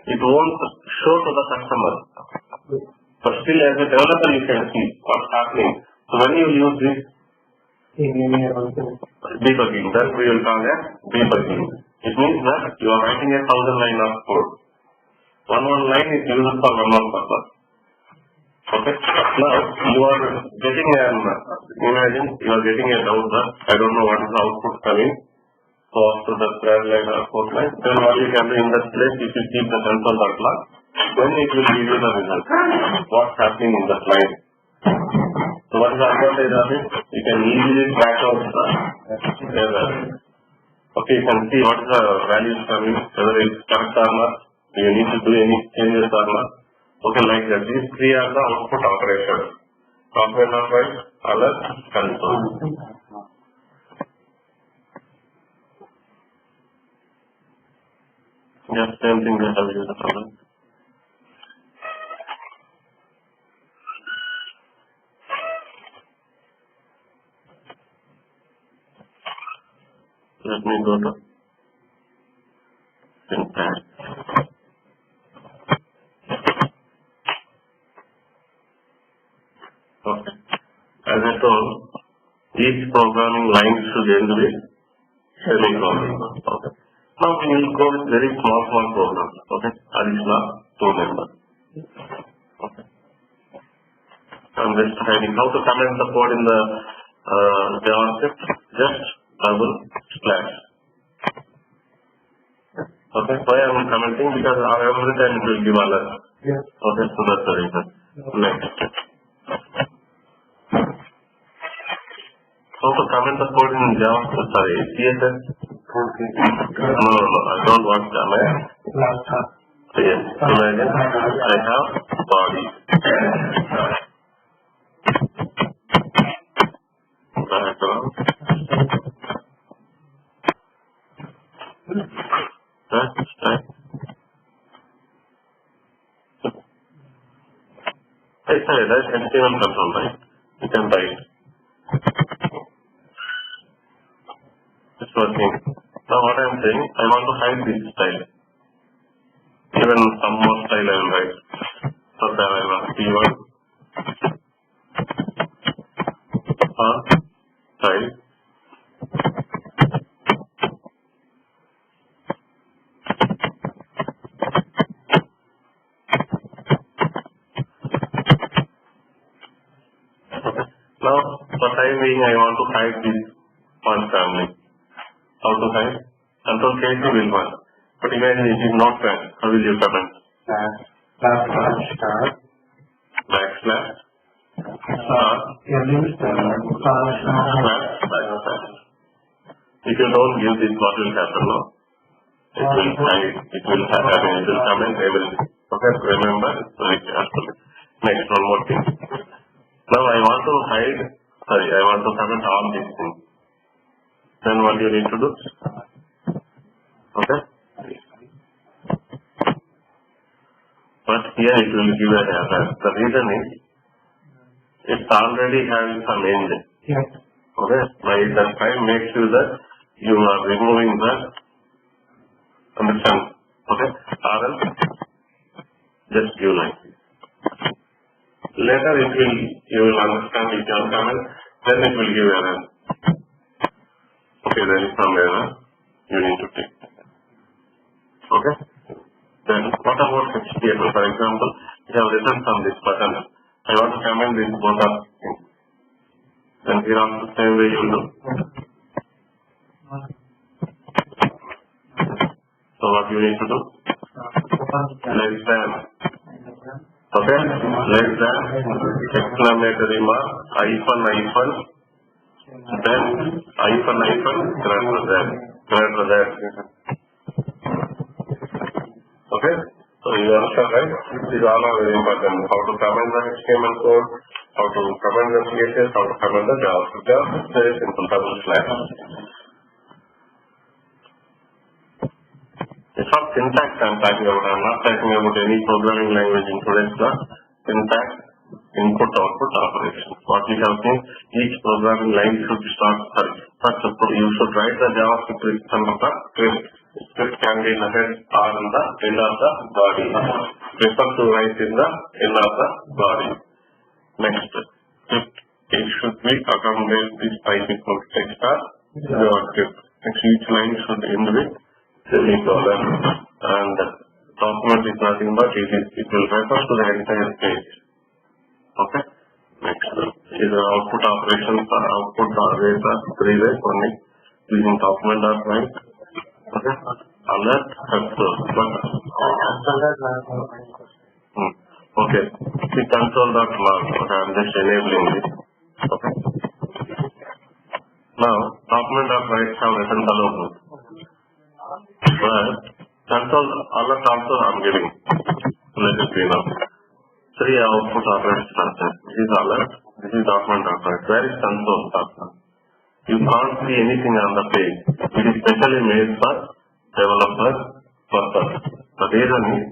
It won't show to the customer. But still as a developer you can see what's happening. So when you use this debugging, that we will call as debugging. It means that you are writing 1,000 lines of code. One line is used for one purpose. Okay. Now you are getting imagine you are getting a doubt that I don't know what is the output coming. So after the third line or fourth line, then what you can do in that place, if you keep the console.log, then it will give you the result. What's happening in that line. So what is the advantage of it? You can easily track out the error. Okay, you can see what is the values coming, whether it's correct or not. Do you need to do any changes or not? Okay, like that. These three are the output operations. Document.write, alert, console. Yes, same thing that I will use the problem. Let me go to syntax. Okay. As I told, each programming line should end with semicolon. Okay. Now we will go with very small programs. Okay. Additional 2 members. Okay. I'm just hiding how to comment the code in the JavaScript. Just double slash. Okay. Why I am commenting? Because every time it will give alert. Yeah. Okay. So that's the reason. Next. How to comment the code in JavaScript? Sorry, CSS? No, I don't want comment. Yes, imagine I have body. background. That's right. That's HTML control, right? You can write. It's working. Now what I am saying, I want to hide this style. Even some more style I will write. So that I will P1 style. Now, for time being, I want to hide this font family. How to hide? Control K to will one. But imagine it is not that. How will you comment? Backslash. If you don't give this, what will happen now? It will hide. It will happen. It will comment everything. Okay, remember? So it has to be. Next, one more thing. Now I want to hide, I want to comment all these things. Then what you need to do? Okay? But here it will give an error. The reason is, it's already having some end. Yes. Okay? By the time make sure that you are removing the, understand? Okay? Or else, just give like this. Later it will, you will understand it can comment, then it will give error. Okay, there is some error, you need to take. Okay? Then what about HTML? For example, you have written from this button. I want to comment this both of things. Then here also the same way you will do. So what you need to do? Less than. Okay, less than exclamatory mark, hyphen, then hyphen, greater than. Okay, so you understand, right? These all are very important. How to comment the HTML code, how to comment the CSS, how to comment the JavaScript. JavaScript is very simple, double slash. It's not syntax I am talking about. I am not talking about any programming language in today's class. Syntax, input, output, operations. What we have seen, each programming line should start. First, you should write the JavaScript in of the script. Script can be in the head or in the end of the body. Prefer to write in the end of the body. Next, script. It should be accommodate this type equal text or JavaScript. Next, each line should end with semicolon, and document is nothing but it will refer to the entire page. Okay? Next is the output operations or output ways are three ways only using document or write. Okay? Alert, console. Okay. See console.log. Okay, I am just enabling it. Okay. Now, document or write have written the logo. But console alert also I am giving. Let it be now. Three output operations are there. This is alert. This is document or write. Where is console? You can't see anything on the page. It is specially made for developer purpose. The reason is,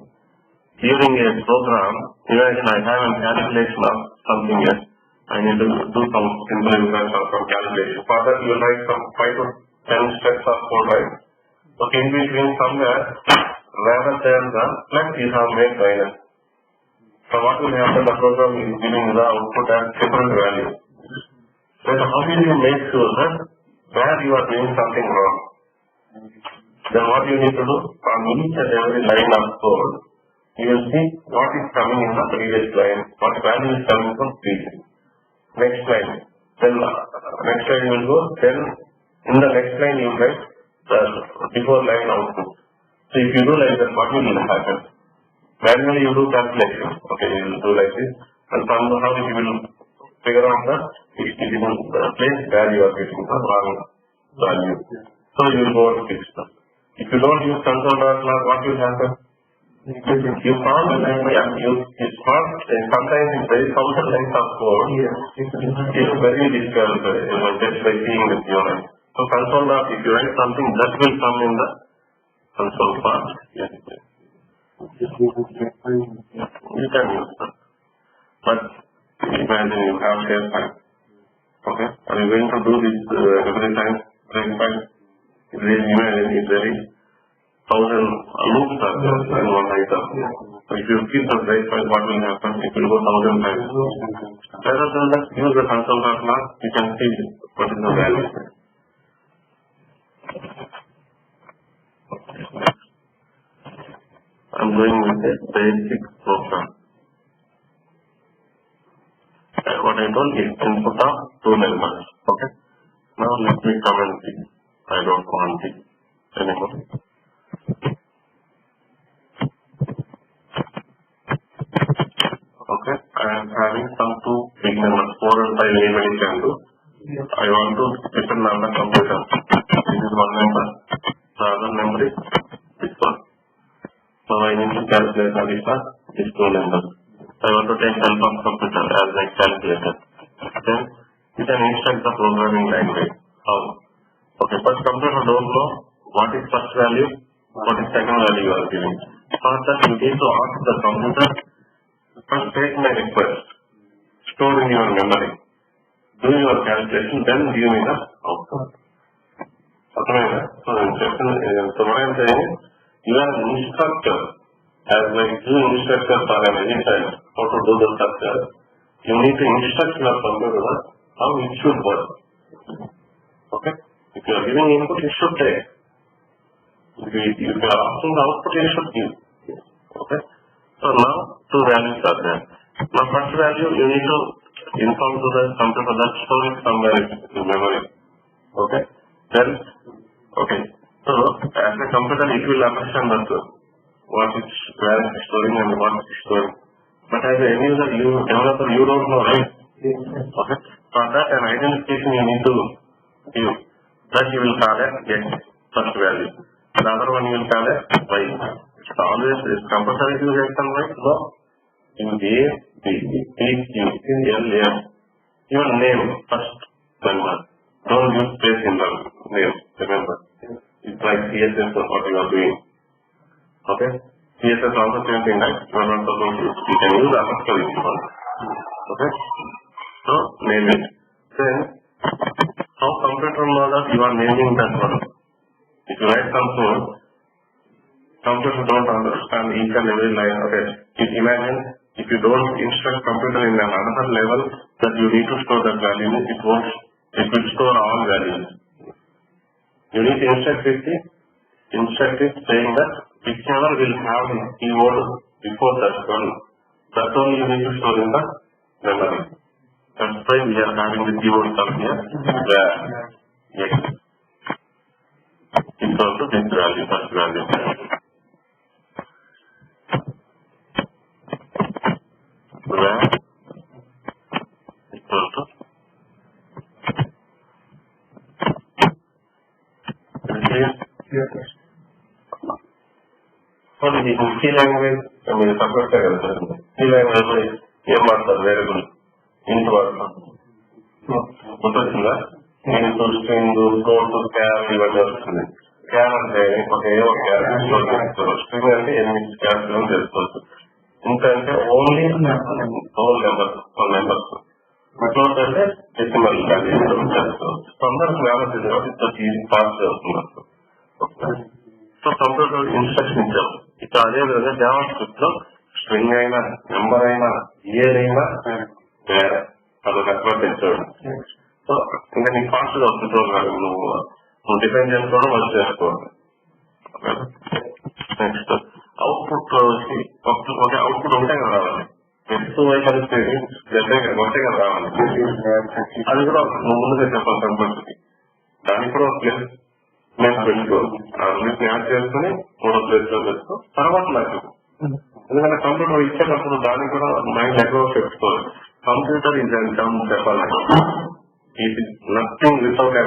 during a program, imagine I have a calculation of something else. I need to do some simple inference or some calculation. For that, you write some 5 to 10 steps of code, right? Okay, in between somewhere, rather than the plus, you have made minus. So what will happen? The program is giving the output as different value. So how will you make sure that where you are doing something wrong? Then what you need to do? On each and every line of code, you will see what is coming in the previous line, what value is coming from previous. Next line. Then next line you will go, then in the next line you write the before line output. So if you do like that, what will happen? Manually you do calculation. Okay, you will do like this. And somehow you will figure out the place where you are getting the wrong value. So you will go and fix that. If you don't use console.log, what will happen? You found, you found sometimes in very thousand lines of code, it's very difficult just by seeing with your eyes. So console of, if you write something, that will come in the console part. Yes. You can use that. But imagine you have share file. Okay? Are you going to do this every time? Imagine it's very thousand loops are there in one item. So if you keep the break file, what will happen? It will go 1,000 times. Rather than that, use the console class, you can see what is the value. I'm going with a basic program. What I told is input of two numbers. Okay. Now let me comment this. I don't want this anymore. Okay, I am having some two big numbers, 4 and 5 anybody can do. I want to depend on the computer. This is one number, the other number is this one. So I need to calculate these two numbers. I want to take help of computer as a calculator. Then you can instruct the programming language. How? Okay, but computer don't know what is first value, what is second value you are giving. For that you need to ask the computer, first take my request, store in your memory, do your calculation, then give me the output. Okay, so what I am saying is, you are an instructor, as like you instructor for an editor, how to do the structure, you need to instruct your computer how it should work. Okay? If you are giving input, you should take. If you are asking the output, you should give. Okay? So now, two values are there. Now first value, you need to inform to the computer that store it somewhere in memory. Okay? Then, okay. So, as a computer, it will understand that what it's where it's storing and what it's storing. But as a end user, developer, you don't know, right? Okay? For that, an identification you need to give. That you will call it X, first value. The other one you will call it Y. It's always, is compulsory to use X and Y? No. In A, B, P, Q, L, M. Your name, first number. Don't use space in the name, remember. It's like CSS or what you are doing. Okay? CSS also same thing, right? You are not supposed to. You can use apostrophe if you want. Okay? So, name it. Then, how computer knows that you are naming that one? If you write some code, computer don't understand each and every line. Okay? Imagine, if you don't instruct computer in another level that you need to store that value, it won't. It will store all values. You need to instruct it saying that whichever will have the keyword before that one, that only you need to store in the memory. That's why we are having the keyword up here, where X equal to this value, first value. Where equal to ನೋಡಿ C language ನಮಗೆ support ಆಗುತ್ತೆ. C language ಏನ್ ಮಾಡ್ತಾರೆ variable into ಗೊತ್ತಿಲ್ಲ into string float char ಇವೆಲ್ಲ వస్తుంది. క్యార్ అంటే ఒక ఏవో క్యార్ స్ట్రింగ్ అంటే 8 క్యారెక్టర్లు తెలుసుకోవచ్చు. ఇంకా అంటే ఓన్లీ హోల్ నెంబర్స్ ఫ్లోట్ అంటే డెసిమల్ వాల్యూ తెలుసుకోవచ్చు. అందరికి వ్యాపారం పాస్ చేస్తున్నారు. సో కంప్యూటర్ ఇన్స్ట్రక్షన్ ఇచ్చాము. ఇప్పుడు అదే విధంగా జావాస్క్రిప్ట్ లో స్ట్రింగ్ అయినా నెంబర్ అయినా ఏదైనా వేరే అదొక అడ్వాంటేజ్ చూడండి. సో ఇంకా నీకు ఫాస్ట్ గా వస్తుంది ప్రోగ్రామ్ నువ్వు డిఫైన్ చేసుకోవడం వాళ్ళు చేసుకోవాలి. నెక్స్ట్ అవుట్పుట్ ఒక అవుట్పుట్ ఉంటే కదా రావాలి. ఎక్స్ వై పరిస్థితి ఒకటే కదా రావాలి. అది కూడా నువ్వు ముందుగా చెప్పాలి కంపల్సరీ. దానికి కూడా ఒక ప్లేస్ పెట్టుకో. అన్నింటిని యాడ్ చేసుకుని 3వ ప్లేస్ లో పెట్టుకో. తర్వాత నాకు ఎందుకంటే కంప్యూటర్ ఇచ్చేటప్పుడు దానికి కూడా మైండ్ ఎక్కువ పెట్టుకోవాలి. కంప్యూటర్ ఇది అని చెప్పాలంటే ఇది నథింగ్ వితౌట్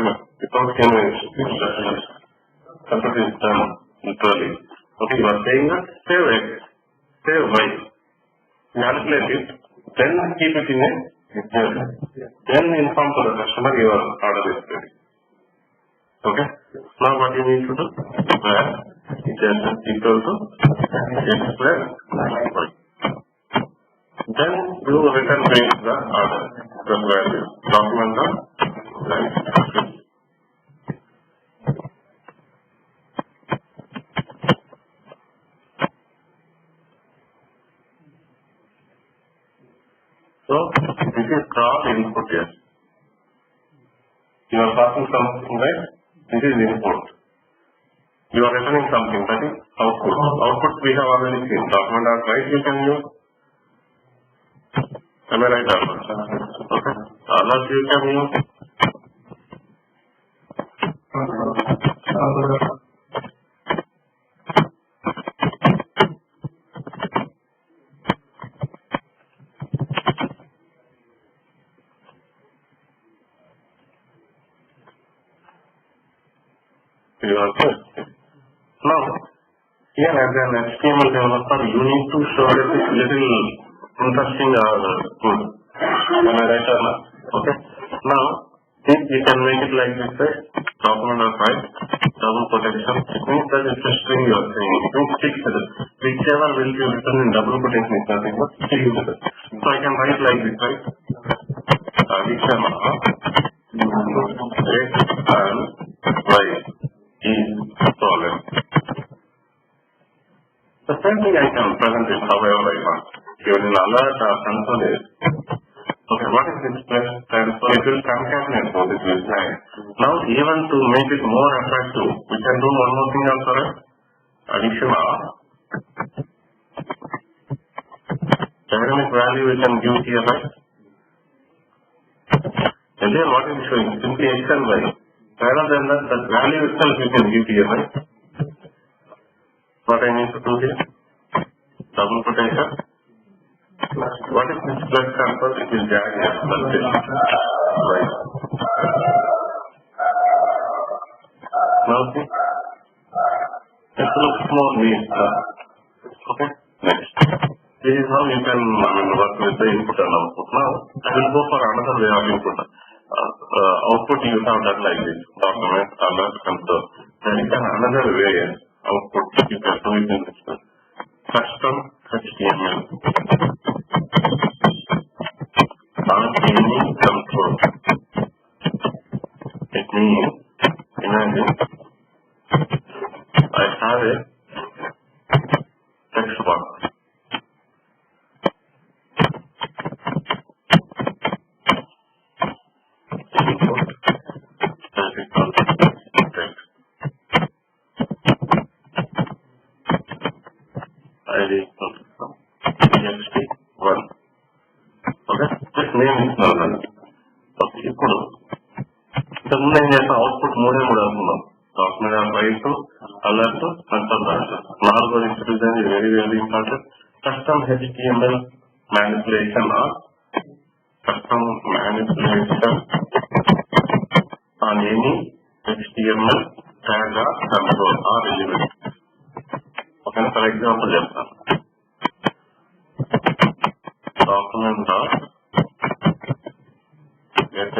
కంప్యూటర్ ఇస్తాను literally. Okay, you are saying save x say y, calculate it, then keep it in a journal. Then inform to the customer your order is ready. Okay? Now what you need to do? Where it is equal to x plus y. Then you return back the order, the value, document the value. So this is called input here. You are passing something, right? This is input. You are returning something, that is output. Output we have already seen. Document or right you can use. Am I right or not? Okay. Others you can use. Now, here as an HTML developer, you need to show that it's little interesting or good. Am I right or not? Okay. Now, if you can make it like this, right? Document or file, double quotation. It means that it's a string you are saying. It means fixed. Whichever will be written in double quotation is nothing but fixed. So I can write like this, right? Addition of x and y is solid. The same thing I can present it however I want. Given in alert or console is, okay, what is this plus transfer? It will concatenate both this with line. Now even to make it more attractive, we can do one more thing also, right? Addition of dynamic value we can give here, right? And here what is it showing? Simply x and y. Rather than that, the value itself you can give here, right? What I need to do here? Double quotation. What is this plus transfer? It will drag here. Right. Now see? It looks more neat. Okay? Next. This is how you can work with the input and output. Now, I will go for another way of input. Output you have done like this. Document, alert, console. Then you can another way output you can do it in this way. Custom HTML. On any control. It means, imagine, I have a text box. ఇప్పుడు ఇంతకుముందు ఏం చేస్తాం output మూడే అనుకున్నాం document right alert console రాశారు. నాలుగోది introduce ఇది very very important. Custom HTML manipulation or custom manipulation on any HTML tag or control or element. Okay, for example చెప్తాను. Document or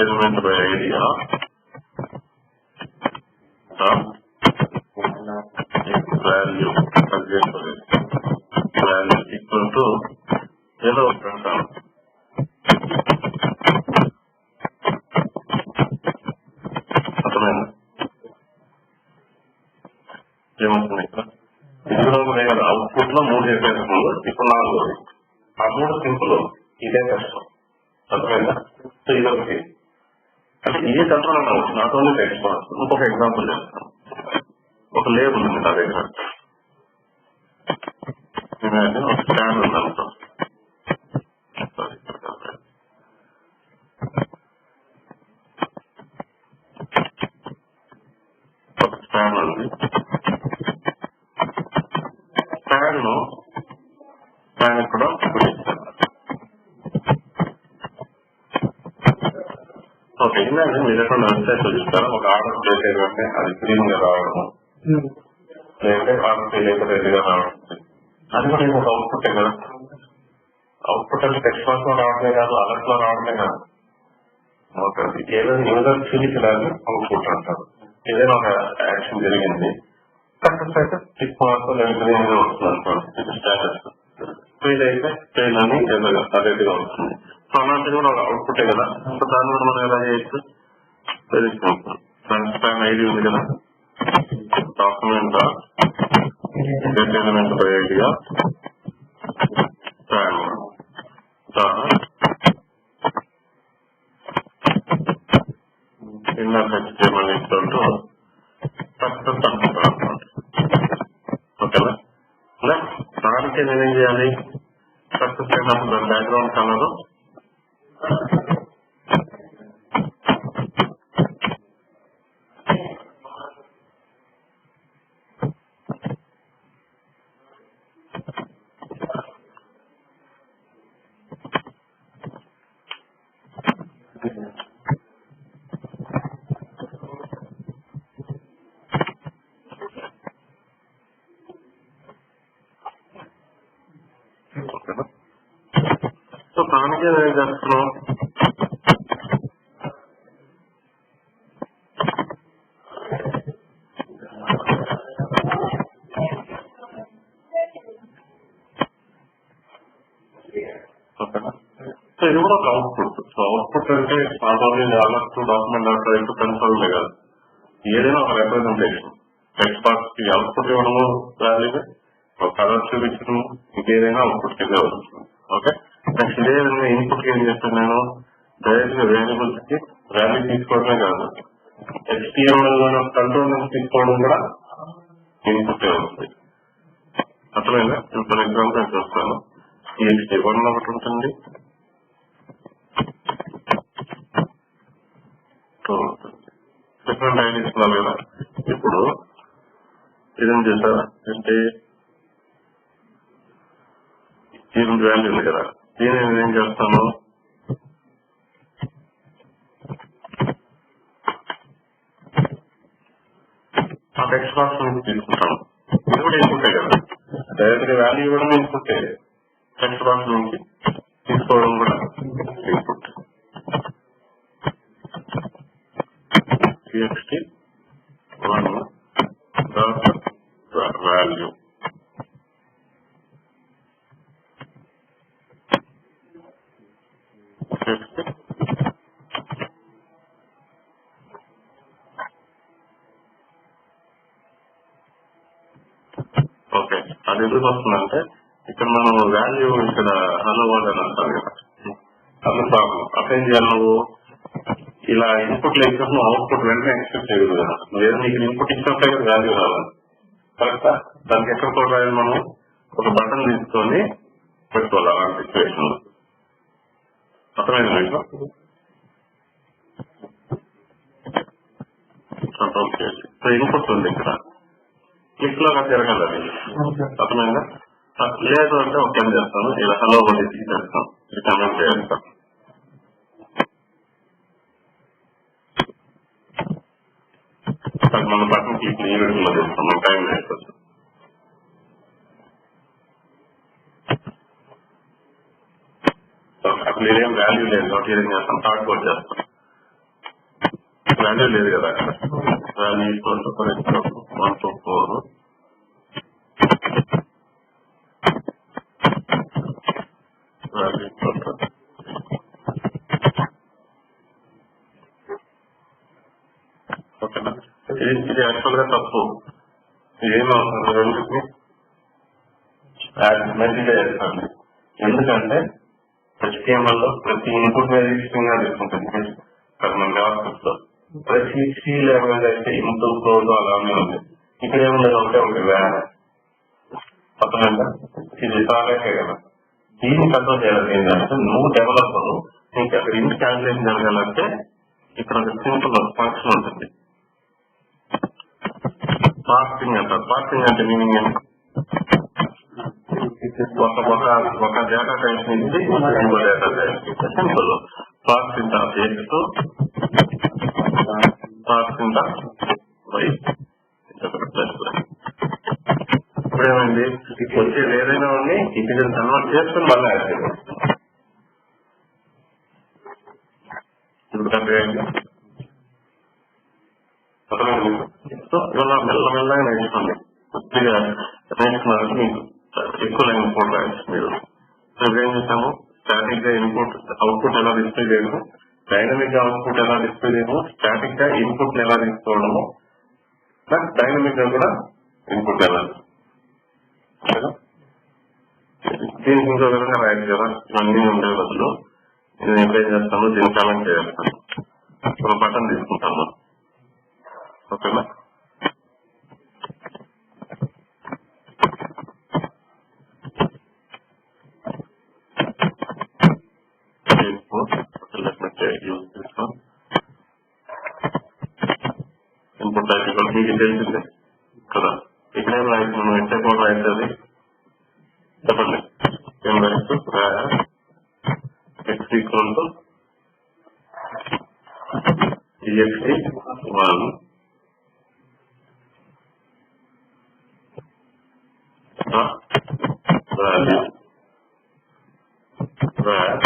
element by area value equal to yellow content. ఏమవుతుంది ఇక్కడ ఇక్కడ output లో 3 చెప్పేటప్పుడు ఇప్పుడు 4 ఆ 3 simple ఇదే కష్టం అర్థమైందా. సో ఇదొకటి అంటే ఇదే కంట్రోల్ అవ్వచ్చు, నాట్ ఓన్లీ టెక్స్ట్ బాక్స్. ఇంకొక ఎగ్జాంపుల్ చెప్తాను. ఒక లేబుల్ ఉంది నా దగ్గర, ఒక స్టాండ్ ఉంది అనుకో. ఒక స్టాండ్ ఉంది. స్టాండ్ ను దానికి కూడా చూపిస్తాను. ఓకే, ఇందాక మీరు ఎక్కడ వెబ్సైట్ లో చూస్తారా ఒక ఆర్డర్ ప్లేస్ ఏంటంటే అది క్లీన్ గా రావడం, లేదంటే ఆర్డర్ చేయలేక రెడీగా రావడం. అది కూడా ఒక అవుట్పుట్ కదా. అవుట్పుట్ అంటే టెక్స్ట్ బాక్స్ లో రావడమే కాదు, అలర్ట్ లో రావడమే కాదు. ఓకే, ఏదైనా యూజర్ చూపించడానికి అవుట్పుట్ అంటారు. ఏదైనా ఒక యాక్షన్ జరిగింది సక్సెస్ అయితే 6 మార్క్స్ గ్రీన్ వస్తుంది అనుకోండి, ఇది స్టాటస్. ఫెయిల్ అయితే ఫెయిల్ అని అదేగా వస్తుంది. సో అలాంటిది కూడా ఒక అవుట్పుటే కదా. సో దాన్ని కూడా మనం ఎలా చేయొచ్చు, వెరీ సింపుల్. ట్రాన్స్పాన్ ఐడి ఉంది కదా, document get element by idea inner HTML equal to success అనుకుంటాం. ఓకేనా, దానికి నేనేం చేయాలి, సక్సెస్ అయినప్పుడు దాని బ్యాక్గ్రౌండ్ కలర్ సో దానికి నేను చేస్తున్నాం. ఓకేనా, సో ఇది కూడా ఒక అవుట్పుట్. సో అవుట్పుట్ అంటే not only alert document alert console కాదు, ఏదైనా ఒక రిప్రజెంటేషన్. టెక్స్ట్ బాక్స్ కి అవుట్పుట్ ఇవ్వడము వాల్యూ, ఒక కలర్ చూపించడం, ఇంకేదైనా అవుట్పుట్ కింద వస్తుంది. ఓకే, నెక్స్ట్ ఇదే విధంగా ఇన్పుట్ ఏం చేస్తాను నేను, డైరెక్ట్ గా వేరియబుల్స్ కి వాల్యూ తీసుకోవడమే కాదు, HTML కంట్రోల్ తీసుకోవడం కూడా ఇన్పుట్ అవుతుంది. అర్థమైందా? ఇప్పుడు ఎగ్జాంపుల్ నేను చూస్తాను. TXT1 ఒకటి ఉంటుంది, 2 ఉంటుంది, డిఫరెంట్ ఐడి ఇస్తున్నారు కదా. ఇప్పుడు ఇదేం చేశారా అంటే దీని వాల్యూ ఉంది కదా, దీన్ని నేనేం చేస్తాను, ఆ టెక్స్ట్ బాక్స్ నుంచి తీసుకుంటాను. ఇది కూడా ఇన్పుట్టే కదా, డైరెక్ట్ గా వాల్యూ ఇవ్వడం ఇన్పుట్టే, టెక్స్ట్ బాక్స్ నుంచి తీసుకోవడం కూడా ఇన్పుట్. TXT1 value okay. అది ఎందుకు వస్తుందంటే ఇక్కడ మనం వాల్యూ ఇక్కడ హలో వర్డ్ అని అంటాం కదా, అది ప్రాబ్లం. అసలు చేయాలి, నువ్వు ఇలా ఇన్పుట్ లేకపోతే నువ్వు అవుట్పుట్ వెంటనే ఎక్స్పెక్ట్ చేయదు కదా. లేదు, నీకు ఇన్పుట్ ఇచ్చినట్టే కదా వాల్యూ రావాలి, కరెక్టా? దానికి ఎక్కడ కూడా రాయాలి, మనం ఒక బటన్ తీసుకొని పెట్టుకోవాలి అలాంటి సిచ్యువేషన్ లో. అర్థమైంది మీకు? కంట్రోల్ చేసి సో ఇన్పుట్ ఉంది ఇక్కడ, క్లిక్ లాగా తిరగాలి అది. అర్థమైందా? లేదు అంటే ఒక పని చేస్తాను, ఇలా హలో ఒకటి తీసేస్తాం, ఇది కమెంట్ చేస్తాం. మన బటన్ క్లిక్ ఈ విధంగా చేస్తాం, మన టైం వేసుకోవచ్చు. అసలు ఇదేం వాల్యూ లేదు కాబట్టి ఏం చేస్తాం, థర్డ్ కోడ్ చేస్తాం. వాల్యూ లేదు కదా, వాల్యూ 1 to 4 వాల్యూ ఓకేనా. ఇది యాక్చువల్ గా తప్పు. ఏమవుతుంది, రెండింటిని మంచిగా చేస్తాను. ఎందుకంటే HTML లో ప్రతి ఇన్పుట్ మీద ఇష్టంగా తీసుకుంటుంది. మన JavaScript లో ప్రతి సి లాంగ్వేజ్ అయితే ఇన్పుట్ కోడ్ అలానే ఉంది. ఇక్కడ ఏముండదు, ఒకటే ఉంది వ్యాన్. అర్థమైందా? ఇది సాలేకే కదా. దీన్ని కంట్రోల్ చేయాలి ఏంటంటే, నువ్వు డెవలపర్, నీకు అక్కడ ఇంటి క్యాల్కులేషన్ జరగాలంటే ఇక్కడ ఒక సింపుల్ ఫంక్షన్ ఉంటుంది, పార్సింగ్ అంటారు. పార్సింగ్ అంటే మీనింగ్ ఏంటి, ఒక డేటా టైప్ నుంచి ఇంకో data type. Simple parsing of x, parsing of y. ఇప్పుడు ఏమైంది, ఏమైంది వచ్చేది ఏదైనా ఉంది ఇంటిజర్ కన్వర్ట్ చేసుకుని మళ్ళీ యాడ్ చేయాలి. ఇప్పుడు కంటే సో ఇవాళ మెల్లమెల్లగా నేర్చుకోండి. కొద్దిగా నేర్చుకున్నారంటే మీకు ఎక్కువ ఇన్పుట్ రాయొచ్చు మీరు. ఏం చేస్తాము స్టాటిక్ గా ఇన్పుట్ అవుట్పుట్ ఎలా డిస్ప్లే చేయడము, డైనమిక్ గా అవుట్పుట్ ఎలా డిస్ప్లే చేయడము, స్టాటిక్ గా ఇన్పుట్ ఎలా తీసుకోవడము, ప్లస్ డైనమిక్ గా కూడా ఇన్పుట్ ఎలా దీనికి ఇంకో విధంగా రాయచ్చు కదా. ఇవన్నీ ఉండే బదులు నేను ఏం చేస్తాను దీన్ని కామెంట్ చేయాలి. ఒక బటన్ తీసుకుంటాము ఓకేనా. ఇన్పుట్ టైప్ మీకు తెలిసిందే కదా. ఇక్కడేం రాయొచ్చు మనం ఎంత కూడా రాయొచ్చు చెప్పండి. ఏం రాయొచ్చు x equal to ext1 value where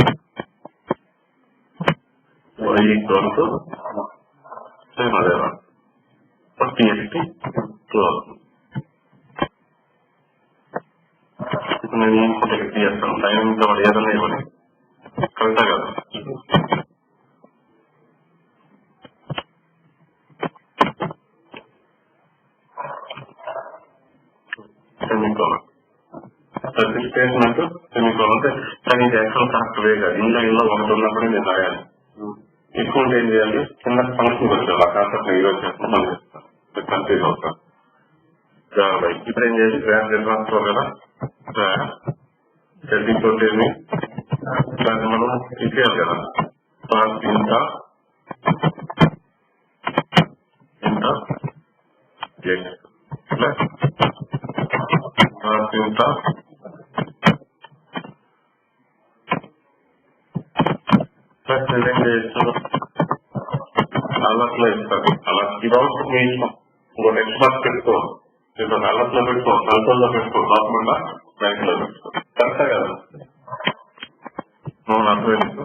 y equal to same అదేనా txt క్లోజ్. ఇప్పుడు నేను ఇన్పుట్ ఎక్కి చేస్తాను డైనమిక్ గా ఏదైనా ఇవ్వండి కరెక్టా కదా. సెమీకోలన్ ప్రతి స్టేట్మెంట్ సెమీకోలన్ అంటే కానీ ఇది యాక్చువల్ కరెక్ట్ వే కాదు. ఇన్లైన్ లో ఒకటి ఉన్నప్పుడే నేను రాయాలి. ఎక్కువ ఉంటే ఏం చేయాలి కింద ఫంక్షన్ వచ్చారు ఆ కాన్సెప్ట్ యూజ్ చేస్తాను మనం చేస్తాం కన్ఫ్యూజ్ అవుతాం. ఇప్పుడు ఏం చేయాలి గ్రాఫ్ ట్రాన్స్ఫర్ కదా తోటి దాన్ని మనం ఇచ్చేయాలి కదా. ఇంత ప్లస్ ఇంత ప్లస్ ఏం చేయొచ్చు అలర్ట్లో ఇస్తారు. అలా ఇది అవుట్పుట్ మీ ఇష్టం. ఇంకో నెక్స్ట్ బాక్స్ పెట్టుకో అలర్ట్లో పెట్టుకో కన్సోల్లో పెట్టుకో కాకుండా బ్యాంక్ లో పెట్టుకో కరెక్టా కదా. మనం అర్థం చేసుకో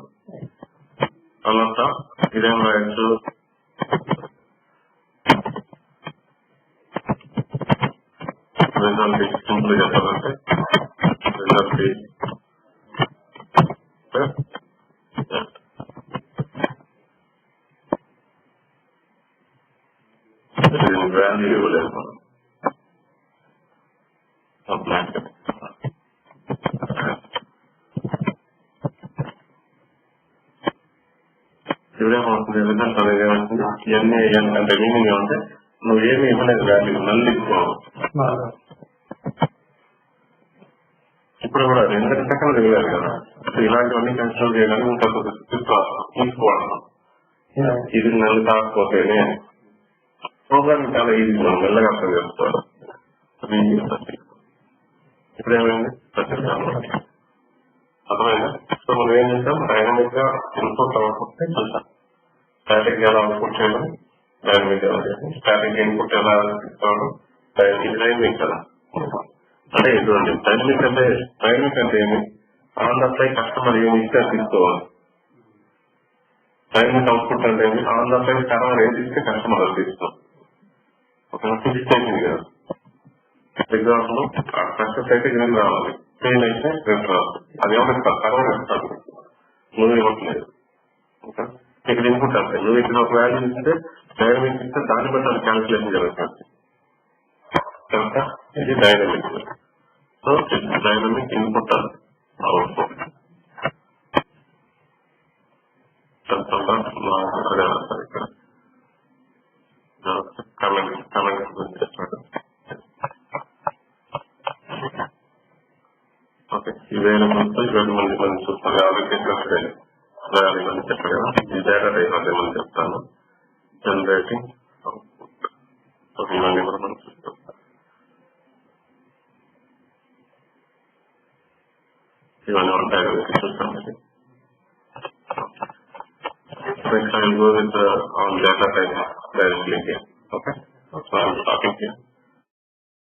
అలర్ట ఇదేం రాయొచ్చు రిజల్ట్ సింపుల్ చెప్పాలంటే రిజల్ట్ వాల్యూ ఇవ్వలేదు మనం ఇవిడేమవుతుంది రిజల్ట్ అనేది ఏమవుతుంది ఇవన్నీ అంటే మీనింగ్ ఏమంటే నువ్వు ఏమి ఇవ్వలేదు వాల్యూ మళ్ళీ ఇప్పుడు కూడా 2 సెకండ్లు ఇవ్వలేదు కదా. ఇలాంటివన్నీ కన్సిడర్ చేయడానికి ఇంకా తీసుకోవాలన్నాం. ఇది నన్ను కాకపోతేనే ప్రోగ్రామింగ్ చాలా ఈజీ మనం మెల్లగా అర్థం చేసుకోవాలి. ఇప్పుడు ఏమైంది అర్థమైందా. సో మనం ఏం చేస్తాం డైనమిక్ గా ఇన్పుట్ అవుట్పుట్ చూస్తాం. స్టాటిక్ ఎలా అవుట్పుట్ చేయడం డైనమిక్ ఎలా చేయడం స్టాటిక్ ఇన్పుట్ ఎలా తీసుకోవడం డైనమిక్ కదా. అంటే ఇటువంటి డైనమిక్ అంటే ఏమి ఆన్ ద ఫ్లై కస్టమర్ ఏమి ఇస్తే తీసుకోవాలి. డైనమిక్ అవుట్పుట్ అంటే ఏమి ఆన్ ద ఫ్లై కస్టమర్ ఏం తీస్తే కస్టమర్ అది తీసుకోవాలి. ఒక ఫిజికేషన్ కదా. ఎగ్జాంపుల్ సక్సెస్ అయితే గ్రీన్ రావాలి, ఫెయిల్ అయితే రెడ్ రావాలి. అది ఏమైనా కర్వర్ ఇస్తాను నువ్వు ఇవ్వట్లేదు. ఇక్కడ ఇన్పుట్ అంటే నువ్వు ఇక్కడ ఒక వాల్యూ ఇస్తే డైనమిక్ ఇస్తే దాన్ని బట్టి అది క్యాల్కులేషన్ జరుగుతుంది కనుక ఇది dynamic. So dynamic input output ఇక్కడ కమెంట్ గురించి చెప్పాడు. ఓకే ఈ వేరియబుల్స్ 20 మంది చూస్తారు వేయాలి అని చెప్పారు కదా. ఈ డేటా టైప్ అదేమని చెప్తాను జనరేటింగ్ అవుట్పుట్. ఓకే ఇవన్నీ కూడా మనం చూస్తాం. ఇవన్నీ ఉంటాయి చూస్తాం. Next I will go with on data type directly here. Okay, so I am talking here.